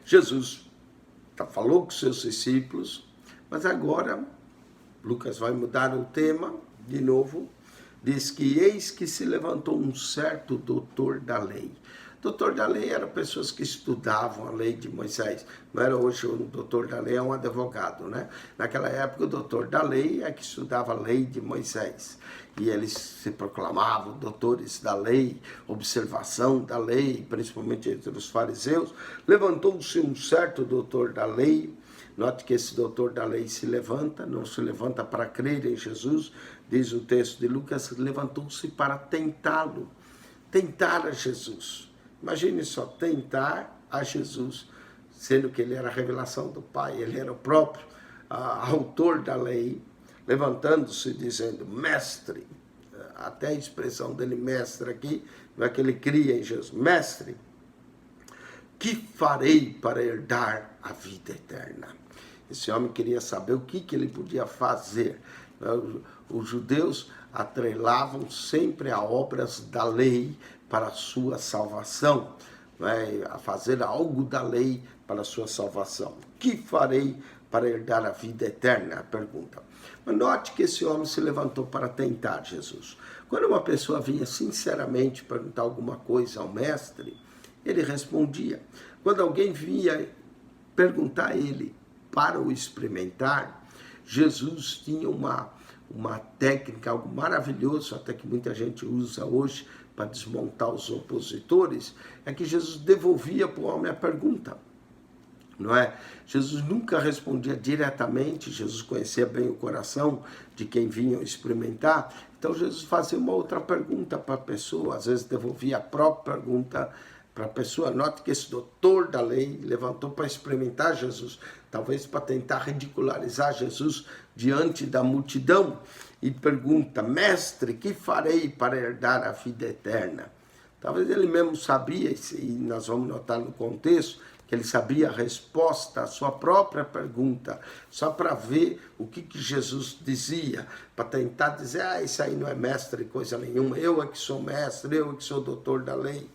Jesus falou com seus discípulos, mas agora Lucas vai mudar o tema de novo. Diz que eis que se levantou um certo doutor da lei. Doutor da lei eram pessoas que estudavam a lei de Moisés. Não era hoje o doutor da lei, é um advogado, né? Naquela época o doutor da lei é que estudava a lei de Moisés. E eles se proclamavam doutores da lei, observação da lei, principalmente entre os fariseus. Levantou-se um certo doutor da lei. Note que esse doutor da lei se levanta, não se levanta para crer em Jesus, diz o texto de Lucas, levantou-se para tentá-lo, tentar a Jesus. Imagine só, tentar a Jesus, sendo que ele era a revelação do Pai, ele era o próprio autor da lei, levantando-se dizendo, mestre, até a expressão dele, mestre aqui, não é que ele cria em Jesus, mestre, que farei para herdar a vida eterna? Esse homem queria saber o que ele podia fazer. Os judeus atrelavam sempre a obras da lei para a sua salvação, a fazer algo da lei para a sua salvação. Que farei para herdar a vida eterna? A pergunta. Mas note que esse homem se levantou para tentar Jesus. Quando uma pessoa vinha sinceramente perguntar alguma coisa ao mestre, ele respondia. Quando alguém vinha perguntar a ele para o experimentar, Jesus tinha uma técnica, algo maravilhoso, até que muita gente usa hoje para desmontar os opositores, é que Jesus devolvia para o homem a pergunta, não é? Jesus nunca respondia diretamente, Jesus conhecia bem o coração de quem vinha experimentar, então Jesus fazia uma outra pergunta para a pessoa, às vezes devolvia a própria pergunta para a pessoa. Note que esse doutor da lei levantou para experimentar Jesus, talvez para tentar ridicularizar Jesus diante da multidão, e pergunta, mestre, que farei para herdar a vida eterna? Talvez ele mesmo sabia, e nós vamos notar no contexto, que ele sabia a resposta à sua própria pergunta, só para ver o que Jesus dizia, para tentar dizer, isso aí não é mestre coisa nenhuma, eu é que sou mestre, eu é que sou doutor da lei.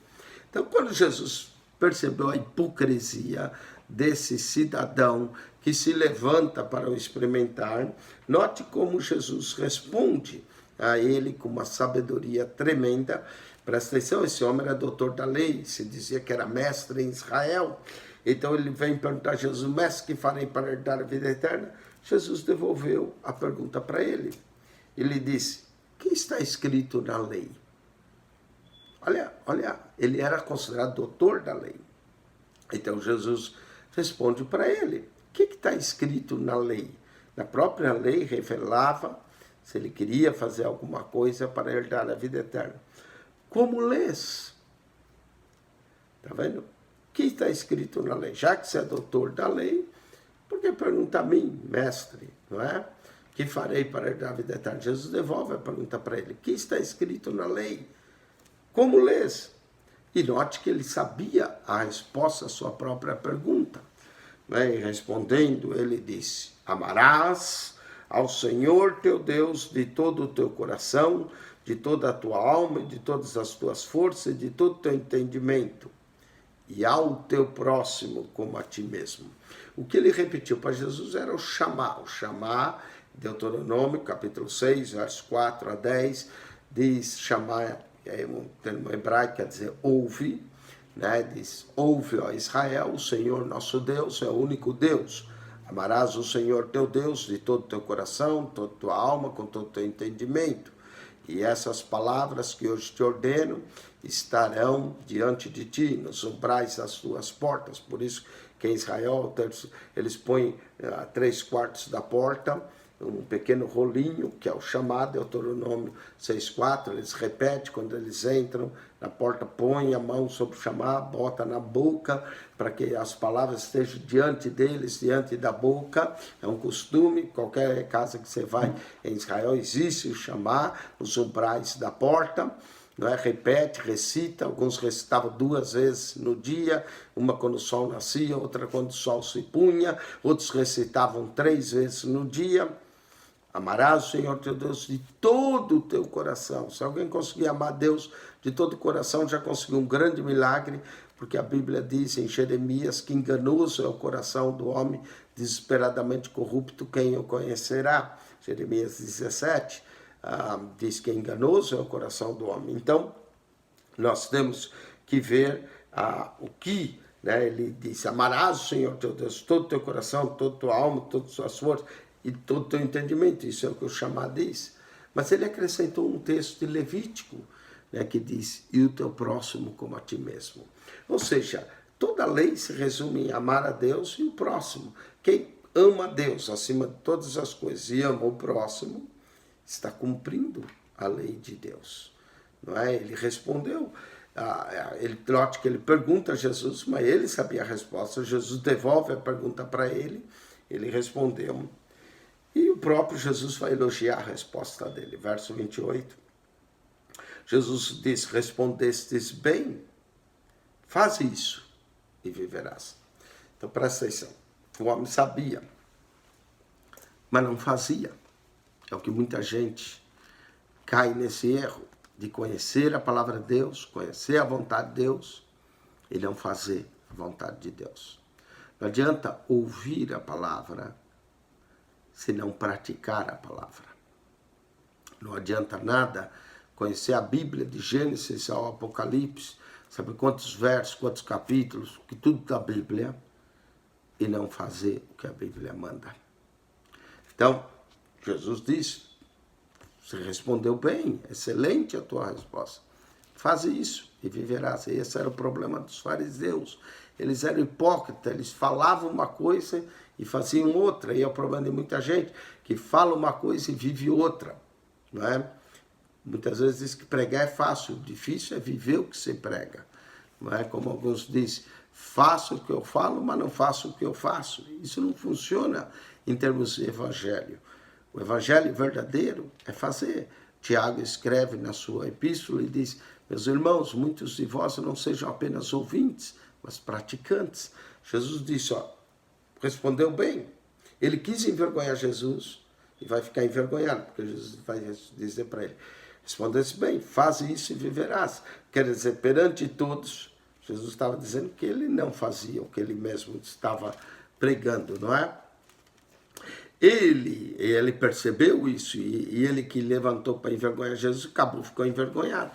Então, quando Jesus percebeu a hipocrisia desse cidadão que se levanta para o experimentar, note como Jesus responde a ele com uma sabedoria tremenda, Presta atenção, esse homem era doutor da lei, se dizia que era mestre em Israel. Então ele vem perguntar a Jesus: mestre, que farei para herdar a vida eterna? Jesus devolveu a pergunta para ele. Ele disse: o que está escrito na lei? Olha, ele era considerado doutor da lei. Então Jesus responde para ele: o que está escrito na lei? Na própria lei revelava se ele queria fazer alguma coisa para herdar a vida eterna. Como lês? Está vendo? O que está escrito na lei? Já que você é doutor da lei, por que pergunta a mim, mestre, não é? Que farei para herdar a vida eterna? Jesus devolve a pergunta para ele: o que está escrito na lei? Como lês? E note que ele sabia a resposta à sua própria pergunta. E respondendo, ele disse: amarás ao Senhor teu Deus de todo o teu coração, de toda a tua alma, de todas as tuas forças, de todo o teu entendimento, e ao teu próximo como a ti mesmo. O que ele repetiu para Jesus era o chamar. O chamar, Deuteronômio, capítulo 6, versos 4 a 10, diz chamar, é um termo hebraico, quer dizer ouve, né? Diz: ouve, ó Israel, o Senhor nosso Deus é o único Deus. Amarás o Senhor teu Deus de todo o teu coração, toda a tua alma, com todo o teu entendimento. E essas palavras que hoje te ordeno estarão diante de ti, nos umbrais das tuas portas. Por isso que em Israel eles põem a 3/4 da porta um pequeno rolinho, que é o chamado, Deuteronômio 6:4, eles repetem quando eles entram na porta: põe a mão sobre o chamado, bota na boca, para que as palavras estejam diante deles, diante da boca. É um costume, qualquer casa que você vai em Israel, existe o chamar, os umbrais da porta. Não é? Repete, recita, alguns recitavam 2 vezes no dia, uma quando o sol nascia, outra quando o sol se punha, outros recitavam 3 vezes no dia. Amarás o Senhor teu Deus de todo o teu coração. Se alguém conseguir amar Deus de todo o coração, já conseguiu um grande milagre, porque a Bíblia diz em Jeremias que enganoso é o coração do homem, desesperadamente corrupto, quem o conhecerá? Jeremias 17 diz que enganoso é o coração do homem. Então, nós temos que ver o que, né? Ele disse: amarás o Senhor teu Deus de todo o teu coração, toda a tua alma, todas as suas forças e todo o teu entendimento. Isso é o que o chamar diz. Mas ele acrescentou um texto de Levítico, né, que diz: e o teu próximo como a ti mesmo. Ou seja, toda a lei se resume em amar a Deus e o próximo. Quem ama a Deus acima de todas as coisas e ama o próximo, está cumprindo a lei de Deus. Não é? Ele respondeu. Note que ele pergunta a Jesus, mas ele sabia a resposta. Jesus devolve a pergunta para ele, ele respondeu. E o próprio Jesus vai elogiar a resposta dele. Verso 28. Jesus diz: respondestes bem, faz isso e viverás. Então presta atenção. O homem sabia, mas não fazia. É o que muita gente cai nesse erro de conhecer a palavra de Deus, conhecer a vontade de Deus e não fazer a vontade de Deus. Não adianta ouvir a palavra se não praticar a palavra. Não adianta nada conhecer a Bíblia de Gênesis ao Apocalipse, saber quantos versos, quantos capítulos, que tudo da Bíblia, e não fazer o que a Bíblia manda. Então, Jesus disse: você respondeu bem, excelente a tua resposta. Faz isso e viverás. Esse era o problema dos fariseus. Eles eram hipócritas, eles falavam uma coisa e faziam outra. E é o problema de muita gente, que fala uma coisa e vive outra. Não é? Muitas vezes diz que pregar é fácil, difícil é viver o que se prega. Não é? Como alguns dizem: faço o que eu falo, mas não faço o que eu faço. Isso não funciona em termos de evangelho. O evangelho verdadeiro é fazer. Tiago escreve na sua epístola e diz: meus irmãos, muitos de vós não sejam apenas ouvintes, mas praticantes. Jesus disse, respondeu bem. Ele quis envergonhar Jesus e vai ficar envergonhado, porque Jesus vai dizer para ele: respondesse bem, faz isso e viverás. Quer dizer, perante todos, Jesus estava dizendo que ele não fazia o que ele mesmo estava pregando, não é? Ele percebeu isso, e ele que levantou para envergonhar Jesus, acabou, ficou envergonhado.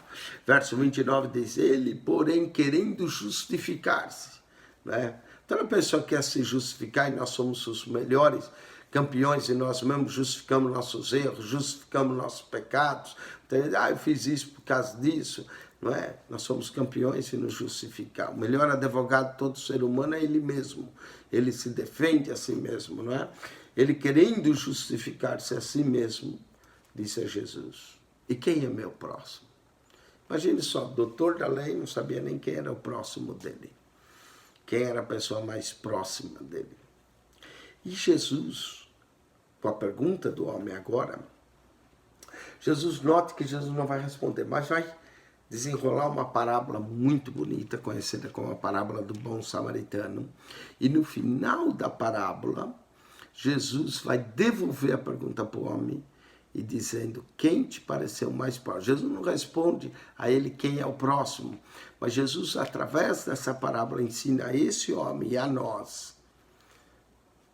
Verso 29 diz, ele, porém, querendo justificar-se, né? Então a pessoa quer se justificar, e nós somos os melhores campeões, e nós mesmos justificamos nossos erros, justificamos nossos pecados. Então, eu fiz isso por causa disso, não é? Nós somos campeões em nos justificar. O melhor advogado de todo ser humano é ele mesmo. Ele se defende a si mesmo, não é? Ele querendo justificar-se a si mesmo, disse a Jesus, e quem é meu próximo? Imagine só, o doutor da lei não sabia nem quem era o próximo dele. Quem era a pessoa mais próxima dele. E Jesus, com a pergunta do homem agora, Jesus, note que Jesus não vai responder, mas vai desenrolar uma parábola muito bonita, conhecida como a parábola do bom samaritano. E no final da parábola, Jesus vai devolver a pergunta para o homem e dizendo, quem te pareceu mais próximo? Jesus não responde a ele quem é o próximo, mas Jesus, através dessa parábola, ensina a esse homem e a nós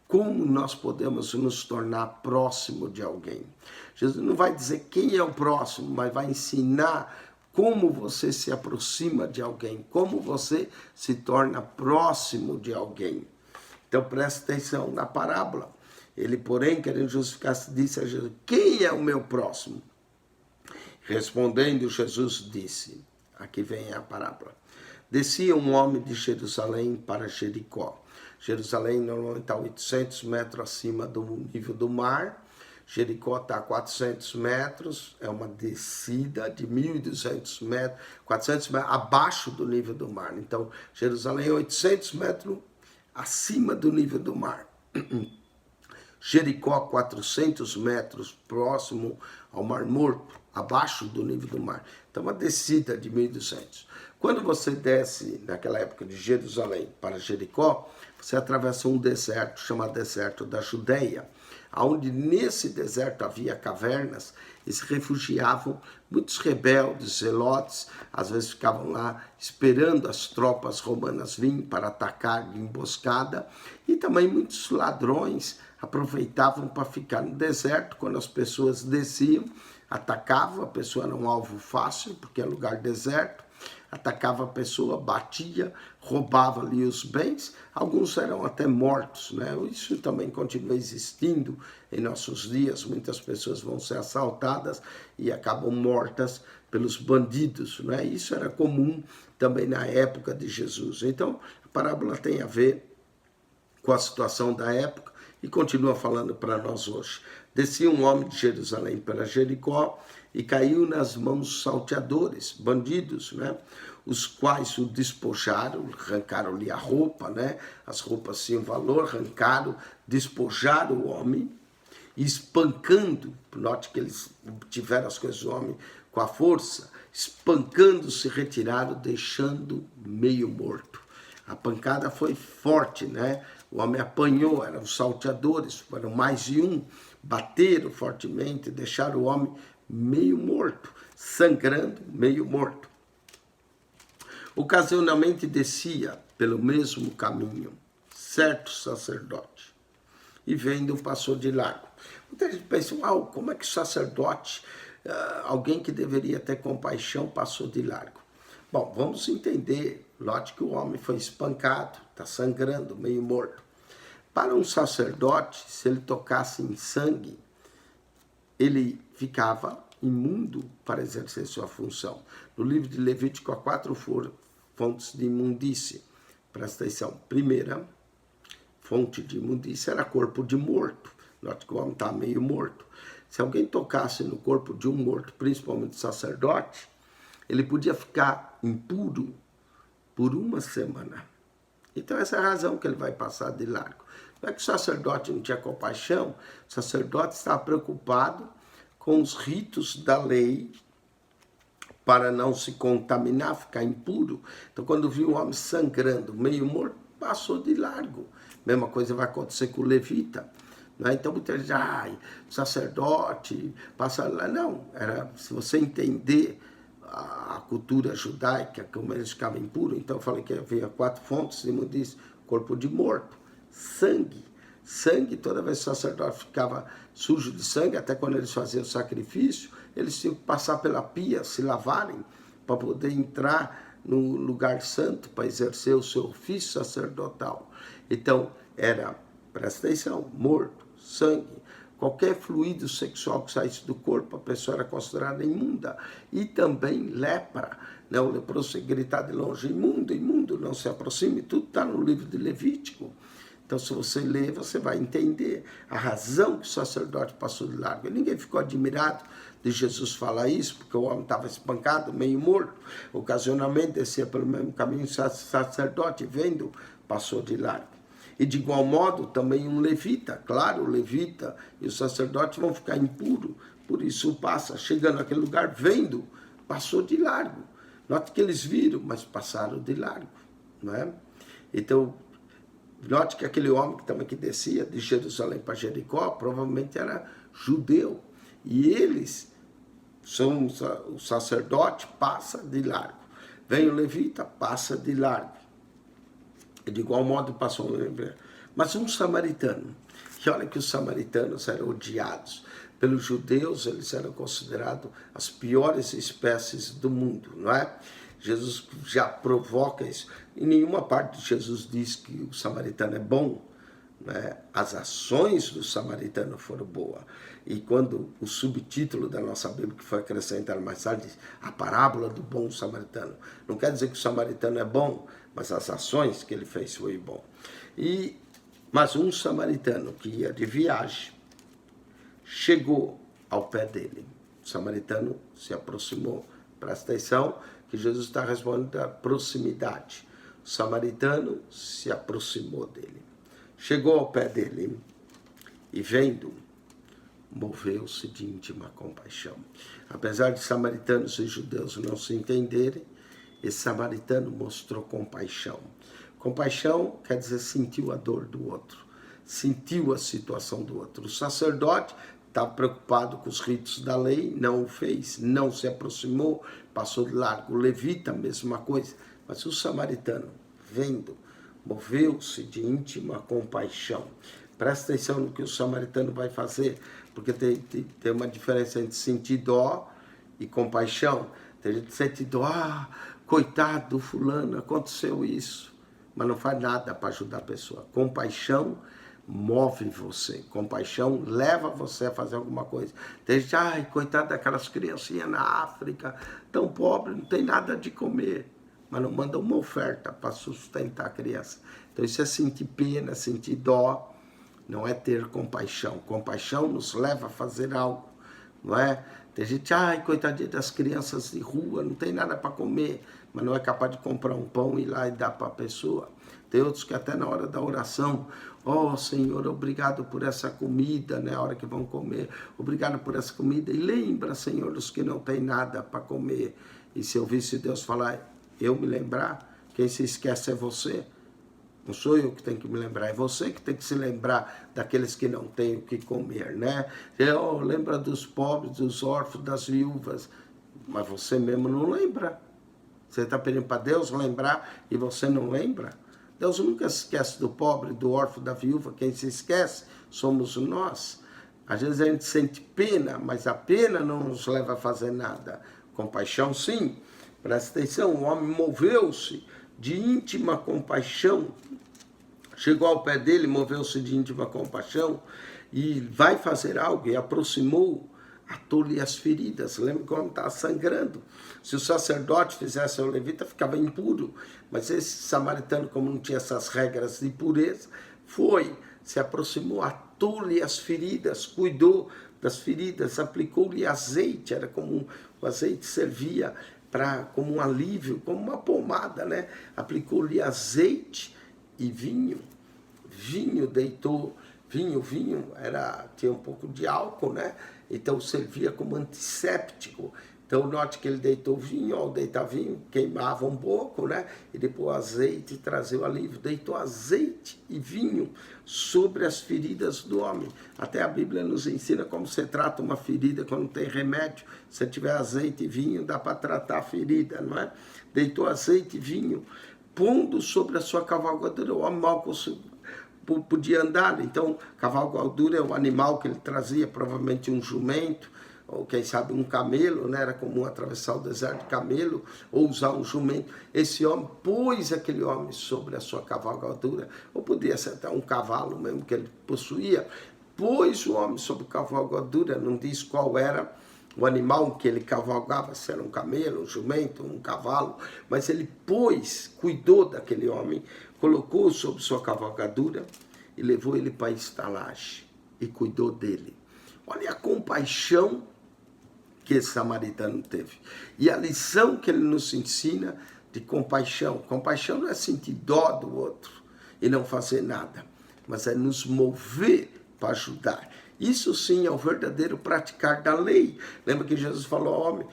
como nós podemos nos tornar próximo de alguém. Jesus não vai dizer quem é o próximo, mas vai ensinar como você se aproxima de alguém, como você se torna próximo de alguém. Então preste atenção na parábola. Ele, porém, querendo justificar-se, disse a Jesus, quem é o meu próximo? Respondendo, Jesus disse, aqui vem a parábola, descia um homem de Jerusalém para Jericó. Jerusalém normalmente está 800 metros acima do nível do mar, Jericó está a 400 metros, é uma descida de 1.200 metros, 400 metros abaixo do nível do mar. Então, Jerusalém é 800 metros acima do nível do mar. Jericó, 400 metros próximo ao Mar Morto, abaixo do nível do mar. Então, uma descida de 1.200. Quando você desce, naquela época, de Jerusalém para Jericó, você atravessa um deserto chamado Deserto da Judeia, onde nesse deserto havia cavernas e se refugiavam muitos rebeldes, zelotes, às vezes ficavam lá esperando as tropas romanas virem para atacar de emboscada, e também muitos ladrões aproveitavam para ficar no deserto. Quando as pessoas desciam, atacavam, a pessoa era um alvo fácil, porque é lugar deserto, atacava a pessoa, batia, roubava ali os bens, alguns eram até mortos, né? Isso também continua existindo em nossos dias, muitas pessoas vão ser assaltadas e acabam mortas pelos bandidos, né? Isso era comum também na época de Jesus. Então, a parábola tem a ver com a situação da época e continua falando para nós hoje. Descia um homem de Jerusalém para Jericó e caiu nas mãos dos salteadores, bandidos, né? Os quais o despojaram, arrancaram-lhe a roupa, né? As roupas tinham valor, arrancaram, despojaram o homem, espancando, note que eles tiveram as coisas do homem com a força, espancando, se retiraram, deixando meio morto. A pancada foi forte, né? O homem apanhou, eram os salteadores, eram mais de um, bateram fortemente, deixaram o homem meio morto, sangrando, meio morto. Ocasionalmente descia pelo mesmo caminho certo sacerdote, e vendo passou de largo. Muita gente pensa, como é que o sacerdote, alguém que deveria ter compaixão, passou de largo? Bom, vamos entender, note que o homem foi espancado, está sangrando, meio morto. Para um sacerdote, se ele tocasse em sangue, ele ficava imundo para exercer sua função. No livro de Levítico há 4 fontes de imundície. Presta atenção. Primeira fonte de imundície era corpo de morto. Note que o homem está meio morto. Se alguém tocasse no corpo de um morto, principalmente sacerdote, ele podia ficar impuro por 1 semana. Então essa é a razão que ele vai passar de largo. Não é que o sacerdote não tinha compaixão, o sacerdote estava preocupado com os ritos da lei para não se contaminar, ficar impuro. Então quando viu o homem sangrando, meio morto, passou de largo. Mesma coisa vai acontecer com o levita. Então muita gente diz, sacerdote, passa lá. Não, era, se você entender a cultura judaica, como eles ficavam impuros, então eu falei que havia 4 fontes, e me disse, corpo de morto, sangue, sangue, toda vez que o sacerdote ficava sujo de sangue, até quando eles faziam o sacrifício, eles tinham que passar pela pia, se lavarem, para poder entrar no lugar santo, para exercer o seu ofício sacerdotal. Então, era, presta atenção, morto, sangue, qualquer fluido sexual que saísse do corpo, a pessoa era considerada imunda. E também lepra, né? O leproso tem que gritar de longe, imundo, imundo, não se aproxime, tudo está no livro de Levítico. Então, se você ler, você vai entender a razão que o sacerdote passou de largo. E ninguém ficou admirado de Jesus falar isso, porque o homem estava espancado, meio morto. Ocasionalmente descia pelo mesmo caminho, o sacerdote, vendo, passou de largo. E de igual modo, também um levita. Claro, o levita e o sacerdote vão ficar impuros. Por isso passa, chegando naquele lugar, vendo, passou de largo. Note que eles viram, mas passaram de largo. Não é? Então, note que aquele homem que descia de Jerusalém para Jericó, provavelmente era judeu. E eles, o sacerdote passa de largo. Vem o levita, passa de largo. E de igual modo passou um hebreu. Mas um samaritano, que olha que os samaritanos eram odiados. Pelos judeus, eles eram considerados as piores espécies do mundo, não é? Jesus já provoca isso. Em nenhuma parte de Jesus diz que o samaritano é bom, né? As ações do samaritano foram boas. E quando o subtítulo da nossa Bíblia, que foi acrescentado mais tarde, diz a parábola do bom samaritano. Não quer dizer que o samaritano é bom, mas as ações que ele fez foi bom. Mas um samaritano que ia de viagem, chegou ao pé dele. O samaritano se aproximou. Presta atenção que Jesus está respondendo da proximidade. O samaritano se aproximou dele. Chegou ao pé dele e vendo, moveu-se de íntima compaixão. Apesar de samaritanos e judeus não se entenderem, esse samaritano mostrou compaixão. Compaixão quer dizer sentiu a dor do outro, sentiu a situação do outro. O sacerdote estava preocupado com os ritos da lei, não o fez, não se aproximou, passou de largo. O levita, mesma coisa. Mas o samaritano, vendo, moveu-se de íntima compaixão. Presta atenção no que o samaritano vai fazer, porque tem uma diferença entre sentir dó e compaixão. Tem gente que sente dó, coitado do fulano, aconteceu isso. Mas não faz nada para ajudar a pessoa. Compaixão move você. Compaixão leva você a fazer alguma coisa. Tem gente, coitado daquelas criancinhas na África, tão pobre, não tem nada de comer. Mas não manda uma oferta para sustentar a criança. Então isso é sentir pena, sentir dó, não é ter compaixão. Compaixão nos leva a fazer algo, não é? Tem gente, coitadinha das crianças de rua, não tem nada para comer, mas não é capaz de comprar um pão e ir lá e dar para a pessoa. Tem outros que até na hora da oração, Senhor, obrigado por essa comida, né? A hora que vão comer, obrigado por essa comida. E lembra, Senhor, dos que não tem nada para comer. E se eu visse Deus falar, eu me lembrar, quem se esquece é você. Não sou eu que tenho que me lembrar, é você que tem que se lembrar daqueles que não têm o que comer, né? Lembra dos pobres, dos órfãos, das viúvas, mas você mesmo não lembra. Você está pedindo para Deus lembrar e você não lembra? Deus nunca se esquece do pobre, do órfão, da viúva. Quem se esquece somos nós. Às vezes a gente sente pena, mas a pena não nos leva a fazer nada. Compaixão, sim. Presta atenção, o homem moveu-se de íntima compaixão. Chegou ao pé dele, moveu-se de íntima compaixão e vai fazer algo. E aproximou, atou-lhe as feridas. Lembra que o homem estava sangrando. Se o sacerdote fizesse o levita, ficava impuro. Mas esse samaritano, como não tinha essas regras de pureza, se aproximou, atou-lhe as feridas, cuidou das feridas, aplicou-lhe azeite. Era como o azeite servia como um alívio, como uma pomada, né? Aplicou-lhe azeite e vinho. Vinho deitou, vinho tinha um pouco de álcool, né? Então servia como antisséptico. Então note que ele deitou vinho, ao deitar vinho queimava um pouco, né? E depois o azeite trazia o alívio. Deitou azeite e vinho sobre as feridas do homem. Até a Bíblia nos ensina como você trata uma ferida quando tem remédio. Se tiver azeite e vinho, dá para tratar a ferida, não é? Deitou azeite e vinho, pondo sobre a sua cavalgadura. O homem mal podia andar. Então, cavalgadura é o animal que ele trazia, provavelmente um jumento, ou quem sabe um camelo, né? Era comum atravessar o deserto de camelo, ou usar um jumento. Esse homem pôs aquele homem sobre a sua cavalgadura, ou podia ser até um cavalo mesmo que ele possuía, pôs o homem sobre a cavalgadura, não diz qual era o animal que ele cavalgava, se era um camelo, um jumento, um cavalo, mas ele pôs, cuidou daquele homem, colocou sobre sua cavalgadura e levou ele para a estalagem e cuidou dele. Olha a compaixão que esse samaritano teve. E a lição que ele nos ensina de compaixão. Compaixão não é sentir dó do outro e não fazer nada, mas é nos mover para ajudar. Isso sim é o verdadeiro praticar da lei. Lembra que Jesus falou ao homem,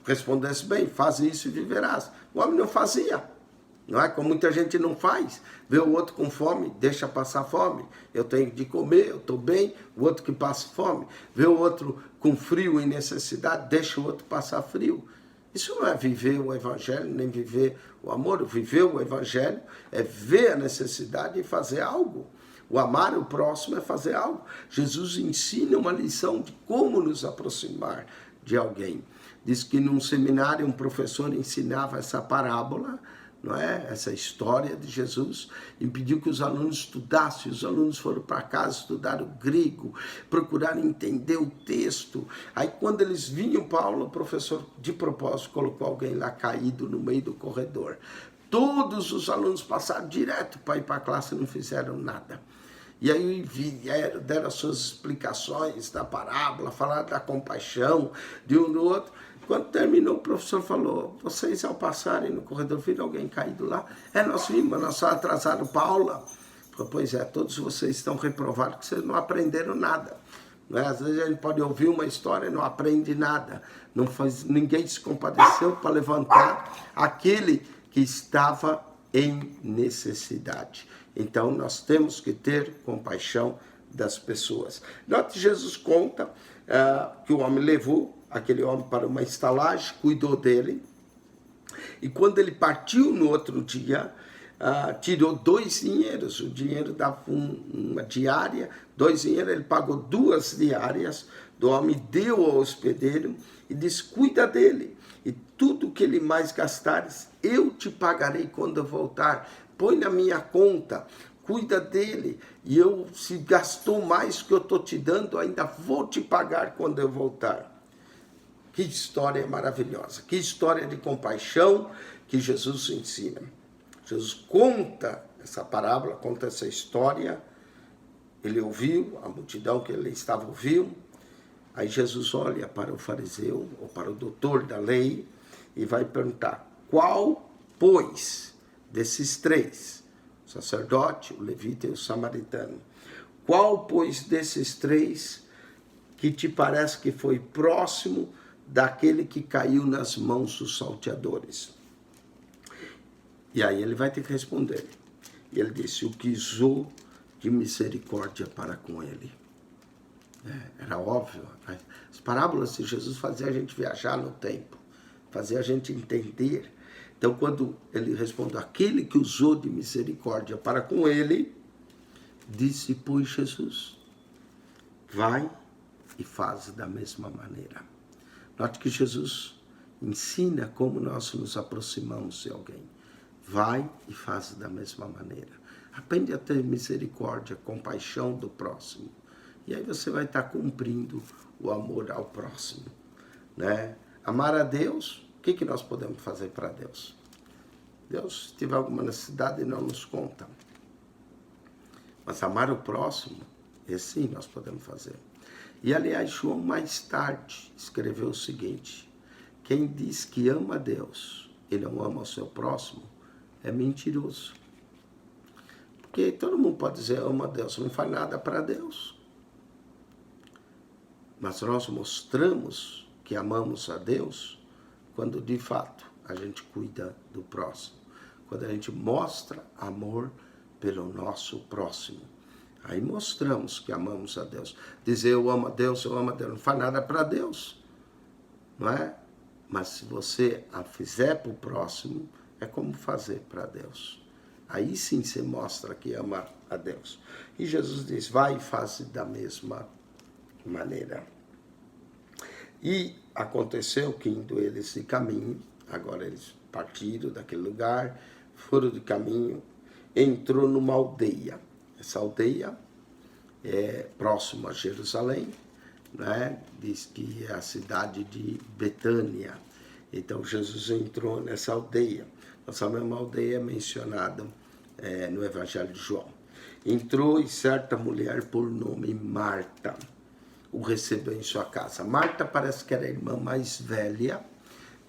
respondesse bem, faz isso e viverás. O homem não fazia. Não é? Como muita gente não faz. Vê o outro com fome, deixa passar fome. Eu tenho de comer, eu estou bem. O outro que passa fome. Vê o outro com frio e necessidade, deixa o outro passar frio. Isso não é viver o evangelho, nem viver o amor. Viver o evangelho é ver a necessidade e fazer algo. O amar o próximo é fazer algo. Jesus ensina uma lição de como nos aproximar de alguém. Diz que num seminário um professor ensinava essa parábola, não é? Essa história de Jesus, e pediu que os alunos estudassem. Os alunos foram para casa estudar o grego, procurar entender o texto. Aí quando eles vinham para a aula, o professor de propósito colocou alguém lá caído no meio do corredor. Todos os alunos passaram direto para ir para a classe e não fizeram nada. E aí deram as suas explicações da parábola, falaram da compaixão de um do outro. Quando terminou, o professor falou, vocês ao passarem no corredor viram alguém caído lá? Nós vimos, mas nós só atrasaram para a aula. Falei, pois é, todos vocês estão reprovados que vocês não aprenderam nada. Não é? Às vezes a gente pode ouvir uma história e não aprende nada. Ninguém se compadeceu para levantar aquele que estava em necessidade. Então nós temos que ter compaixão das pessoas. Note, Jesus conta que o homem levou aquele homem para uma estalagem, cuidou dele, e quando ele partiu no outro dia, tirou 2 dinheiros, o dinheiro dava uma diária, 2 dinheiros, ele pagou 2 diárias do homem, deu ao hospedeiro e disse, cuida dele, e tudo que ele mais gastares, eu te pagarei quando eu voltar, põe na minha conta, cuida dele, e se gastou mais que eu estou te dando, ainda vou te pagar quando eu voltar. Que história maravilhosa, que história de compaixão que Jesus ensina. Jesus conta essa parábola, conta essa história, ele ouviu, a multidão que ele estava ouvindo, aí Jesus olha para o fariseu, ou para o doutor da lei, e vai perguntar, qual, pois, desses 3, o sacerdote, o levita e o samaritano, qual, pois, desses 3 que te parece que foi próximo daquele que caiu nas mãos dos salteadores? E aí ele vai ter que responder. E ele disse, o que usou de misericórdia para com ele. Era óbvio. As parábolas de Jesus faziam a gente viajar no tempo, faziam a gente entender. Então quando ele respondeu, aquele que usou de misericórdia para com ele, disse, pois Jesus, vai e faz da mesma maneira. Note que Jesus ensina como nós nos aproximamos de alguém. Vai e faz da mesma maneira. Aprende a ter misericórdia, compaixão do próximo. E aí você vai estar cumprindo o amor ao próximo. Né? Amar a Deus, o que nós podemos fazer para Deus? Deus, se tiver alguma necessidade, não nos conta. Mas amar o próximo, esse sim nós podemos fazer. E, aliás, João mais tarde escreveu o seguinte, quem diz que ama a Deus e não ama o seu próximo, é mentiroso. Porque todo mundo pode dizer, ama a Deus, não faz nada para Deus. Mas nós mostramos que amamos a Deus quando, de fato, a gente cuida do próximo. Quando a gente mostra amor pelo nosso próximo. Aí mostramos que amamos a Deus. Dizer eu amo a Deus, não faz nada para Deus. Não é? Mas se você a fizer para o próximo, é como fazer para Deus. Aí sim você mostra que ama a Deus. E Jesus diz, vai e faz da mesma maneira. E aconteceu que indo eles de caminho, agora eles partiram daquele lugar, foram de caminho, entrou numa aldeia. Essa aldeia é próxima a Jerusalém, né? Diz que é a cidade de Betânia. Então Jesus entrou nessa aldeia. Essa mesma aldeia é mencionada no Evangelho de João. Entrou e certa mulher por nome Marta o recebeu em sua casa. Marta parece que era a irmã mais velha,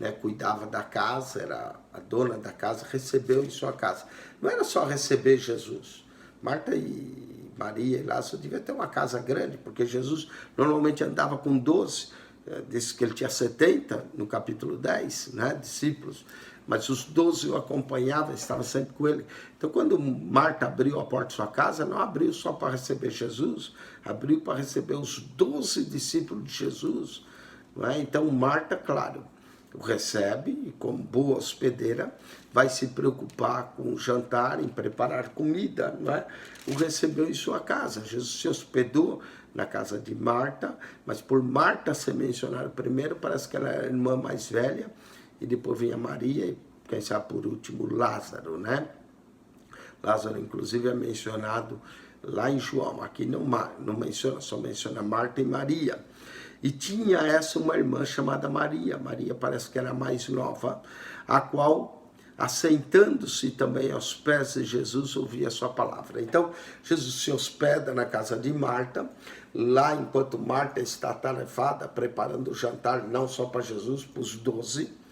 né, cuidava da casa, era a dona da casa, recebeu em sua casa. Não era só receber Jesus. Marta e Maria e Lázaro deviam ter uma casa grande, porque Jesus normalmente andava com 12, disse que ele tinha 70, no capítulo 10, né, discípulos. Mas os 12 o acompanhavam, estavam sempre com ele. Então, quando Marta abriu a porta de sua casa, não abriu só para receber Jesus, abriu para receber os 12 discípulos de Jesus. Não é? Então, Marta, claro, o recebe e, como boa hospedeira, vai se preocupar com o jantar, em preparar comida. Não é? O recebeu em sua casa. Jesus se hospedou na casa de Marta, mas por Marta ser mencionada primeiro, parece que ela era a irmã mais velha, e depois vinha Maria, e quem sabe por último Lázaro, né? Lázaro, inclusive, é mencionado lá em João. Aqui não menciona, só menciona Marta e Maria. E tinha essa uma irmã chamada Maria. Maria parece que era a mais nova, a qual, assentando-se também aos pés de Jesus, ouvia a sua palavra. Então, Jesus se hospeda na casa de Marta. Lá, enquanto Marta está atarefada, preparando o jantar, não só para Jesus, para os 12,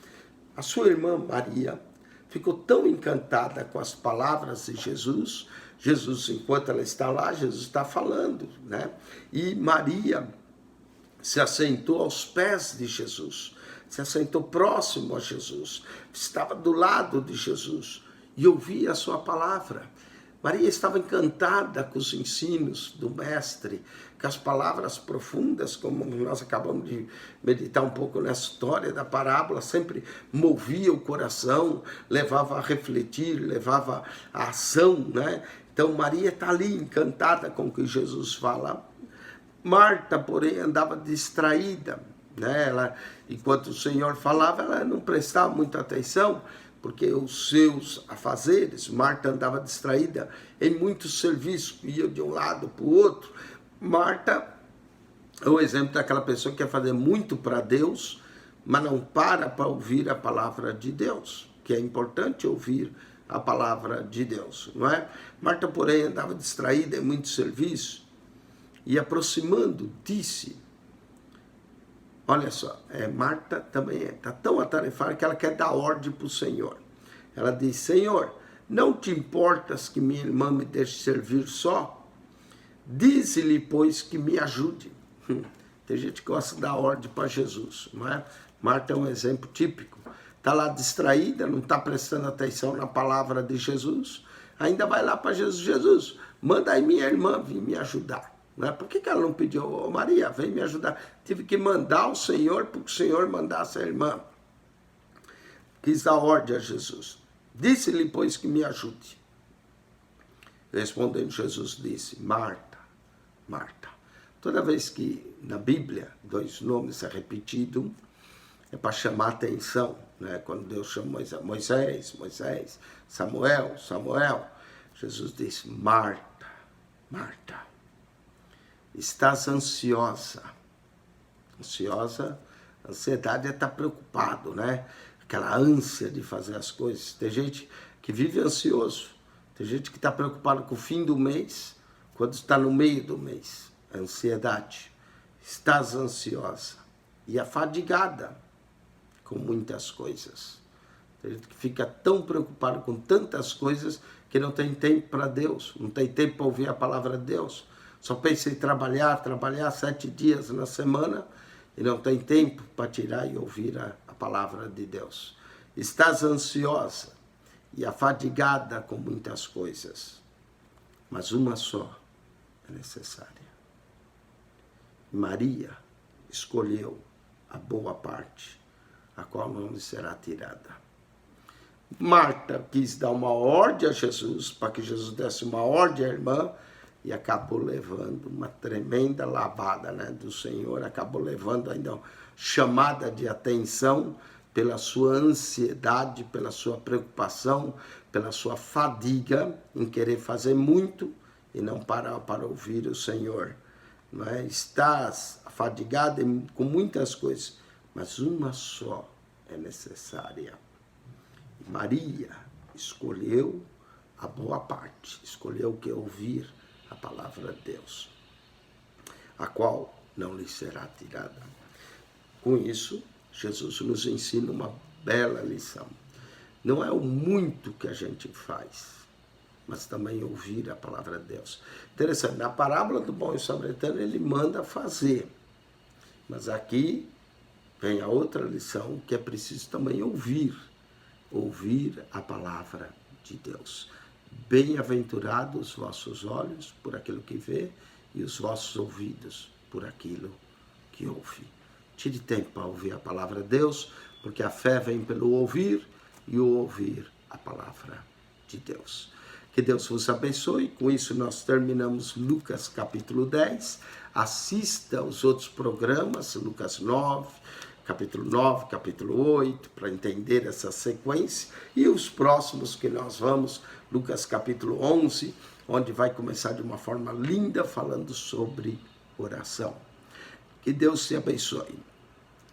a sua irmã Maria ficou tão encantada com as palavras de Jesus. Jesus, enquanto ela está lá, Jesus está falando, né? E Maria se assentou aos pés de Jesus, se assentou próximo a Jesus, estava do lado de Jesus e ouvia a sua palavra. Maria estava encantada com os ensinos do Mestre, com as palavras profundas, como nós acabamos de meditar um pouco nessa história da parábola, sempre movia o coração, levava a refletir, levava a ação, né? Então Maria está ali encantada com o que Jesus fala. Marta, porém, andava distraída, né? Ela, enquanto o Senhor falava, ela não prestava muita atenção, porque os seus afazeres, Marta andava distraída em muitos serviços, ia de um lado para o outro. Marta é o exemplo daquela pessoa que quer fazer muito para Deus, mas não para ouvir a palavra de Deus, que é importante ouvir a palavra de Deus, não é? Marta, porém, andava distraída em muitos serviços, e aproximando, disse, olha só, Marta também está tão atarefada que ela quer dar ordem para o Senhor. Ela diz, Senhor, não te importas que minha irmã me deixe servir só? Dize-lhe, pois, que me ajude. Tem gente que gosta de dar ordem para Jesus, não é? Marta é um exemplo típico. Está lá distraída, não está prestando atenção na palavra de Jesus, ainda vai lá para Jesus, Jesus, manda aí minha irmã vir me ajudar. Né? Por que ela não pediu, oh, Maria, vem me ajudar? Tive que mandar o Senhor, porque o Senhor mandasse a irmã. Quis dar ordem a Jesus. Disse-lhe, pois, que me ajude. Respondendo, Jesus disse, Marta, Marta. Toda vez que na Bíblia 2 nomes é repetido, é para chamar atenção, né? Quando Deus chama Moisés, Moisés, Samuel, Samuel, Jesus disse, Marta, Marta. Estás ansiosa. Ansiosa, ansiedade é estar preocupado, né? Aquela ânsia de fazer as coisas. Tem gente que vive ansioso. Tem gente que está preocupado com o fim do mês, quando está no meio do mês. Ansiedade. Estás ansiosa. E afadigada com muitas coisas. Tem gente que fica tão preocupado com tantas coisas que não tem tempo para Deus, não tem tempo para ouvir a palavra de Deus. Só pensa em trabalhar 7 dias na semana e não tem tempo para tirar e ouvir a palavra de Deus. Estás ansiosa e afadigada com muitas coisas, mas uma só é necessária. Maria escolheu a boa parte, a qual não lhe será tirada. Marta quis dar uma ordem a Jesus, para que Jesus desse uma ordem à irmã, e acabou levando uma tremenda lavada, né, do Senhor, acabou levando ainda uma chamada de atenção pela sua ansiedade, pela sua preocupação, pela sua fadiga em querer fazer muito e não parar para ouvir o Senhor. Não é? Estás fadigado com muitas coisas, mas uma só é necessária. Maria escolheu a boa parte, escolheu o que? Ouvir a palavra de Deus, a qual não lhe será tirada. Com isso, Jesus nos ensina uma bela lição. Não é o muito que a gente faz, mas também ouvir a palavra de Deus. Interessante, na parábola do bom e samaritano ele manda fazer, mas aqui vem a outra lição, que é preciso também ouvir a palavra de Deus. Bem-aventurados os vossos olhos por aquilo que vê e os vossos ouvidos por aquilo que ouve. Tire tempo para ouvir a palavra de Deus, porque a fé vem pelo ouvir e o ouvir a palavra de Deus. Que Deus vos abençoe. Com isso nós terminamos Lucas capítulo 10. Assista os outros programas, Lucas 9, capítulo 9, capítulo 8, para entender essa sequência. E os próximos que nós vamos, Lucas capítulo 11, onde vai começar de uma forma linda falando sobre oração. Que Deus te abençoe.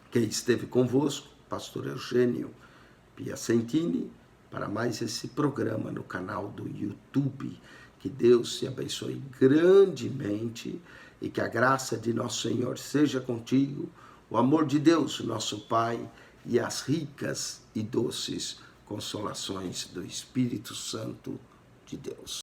Quem esteve convosco, pastor Eugênio Piacentini, para mais esse programa no canal do YouTube. Que Deus te abençoe grandemente e que a graça de nosso Senhor seja contigo, o amor de Deus, nosso Pai, e as ricas e doces consolações do Espírito Santo de Deus.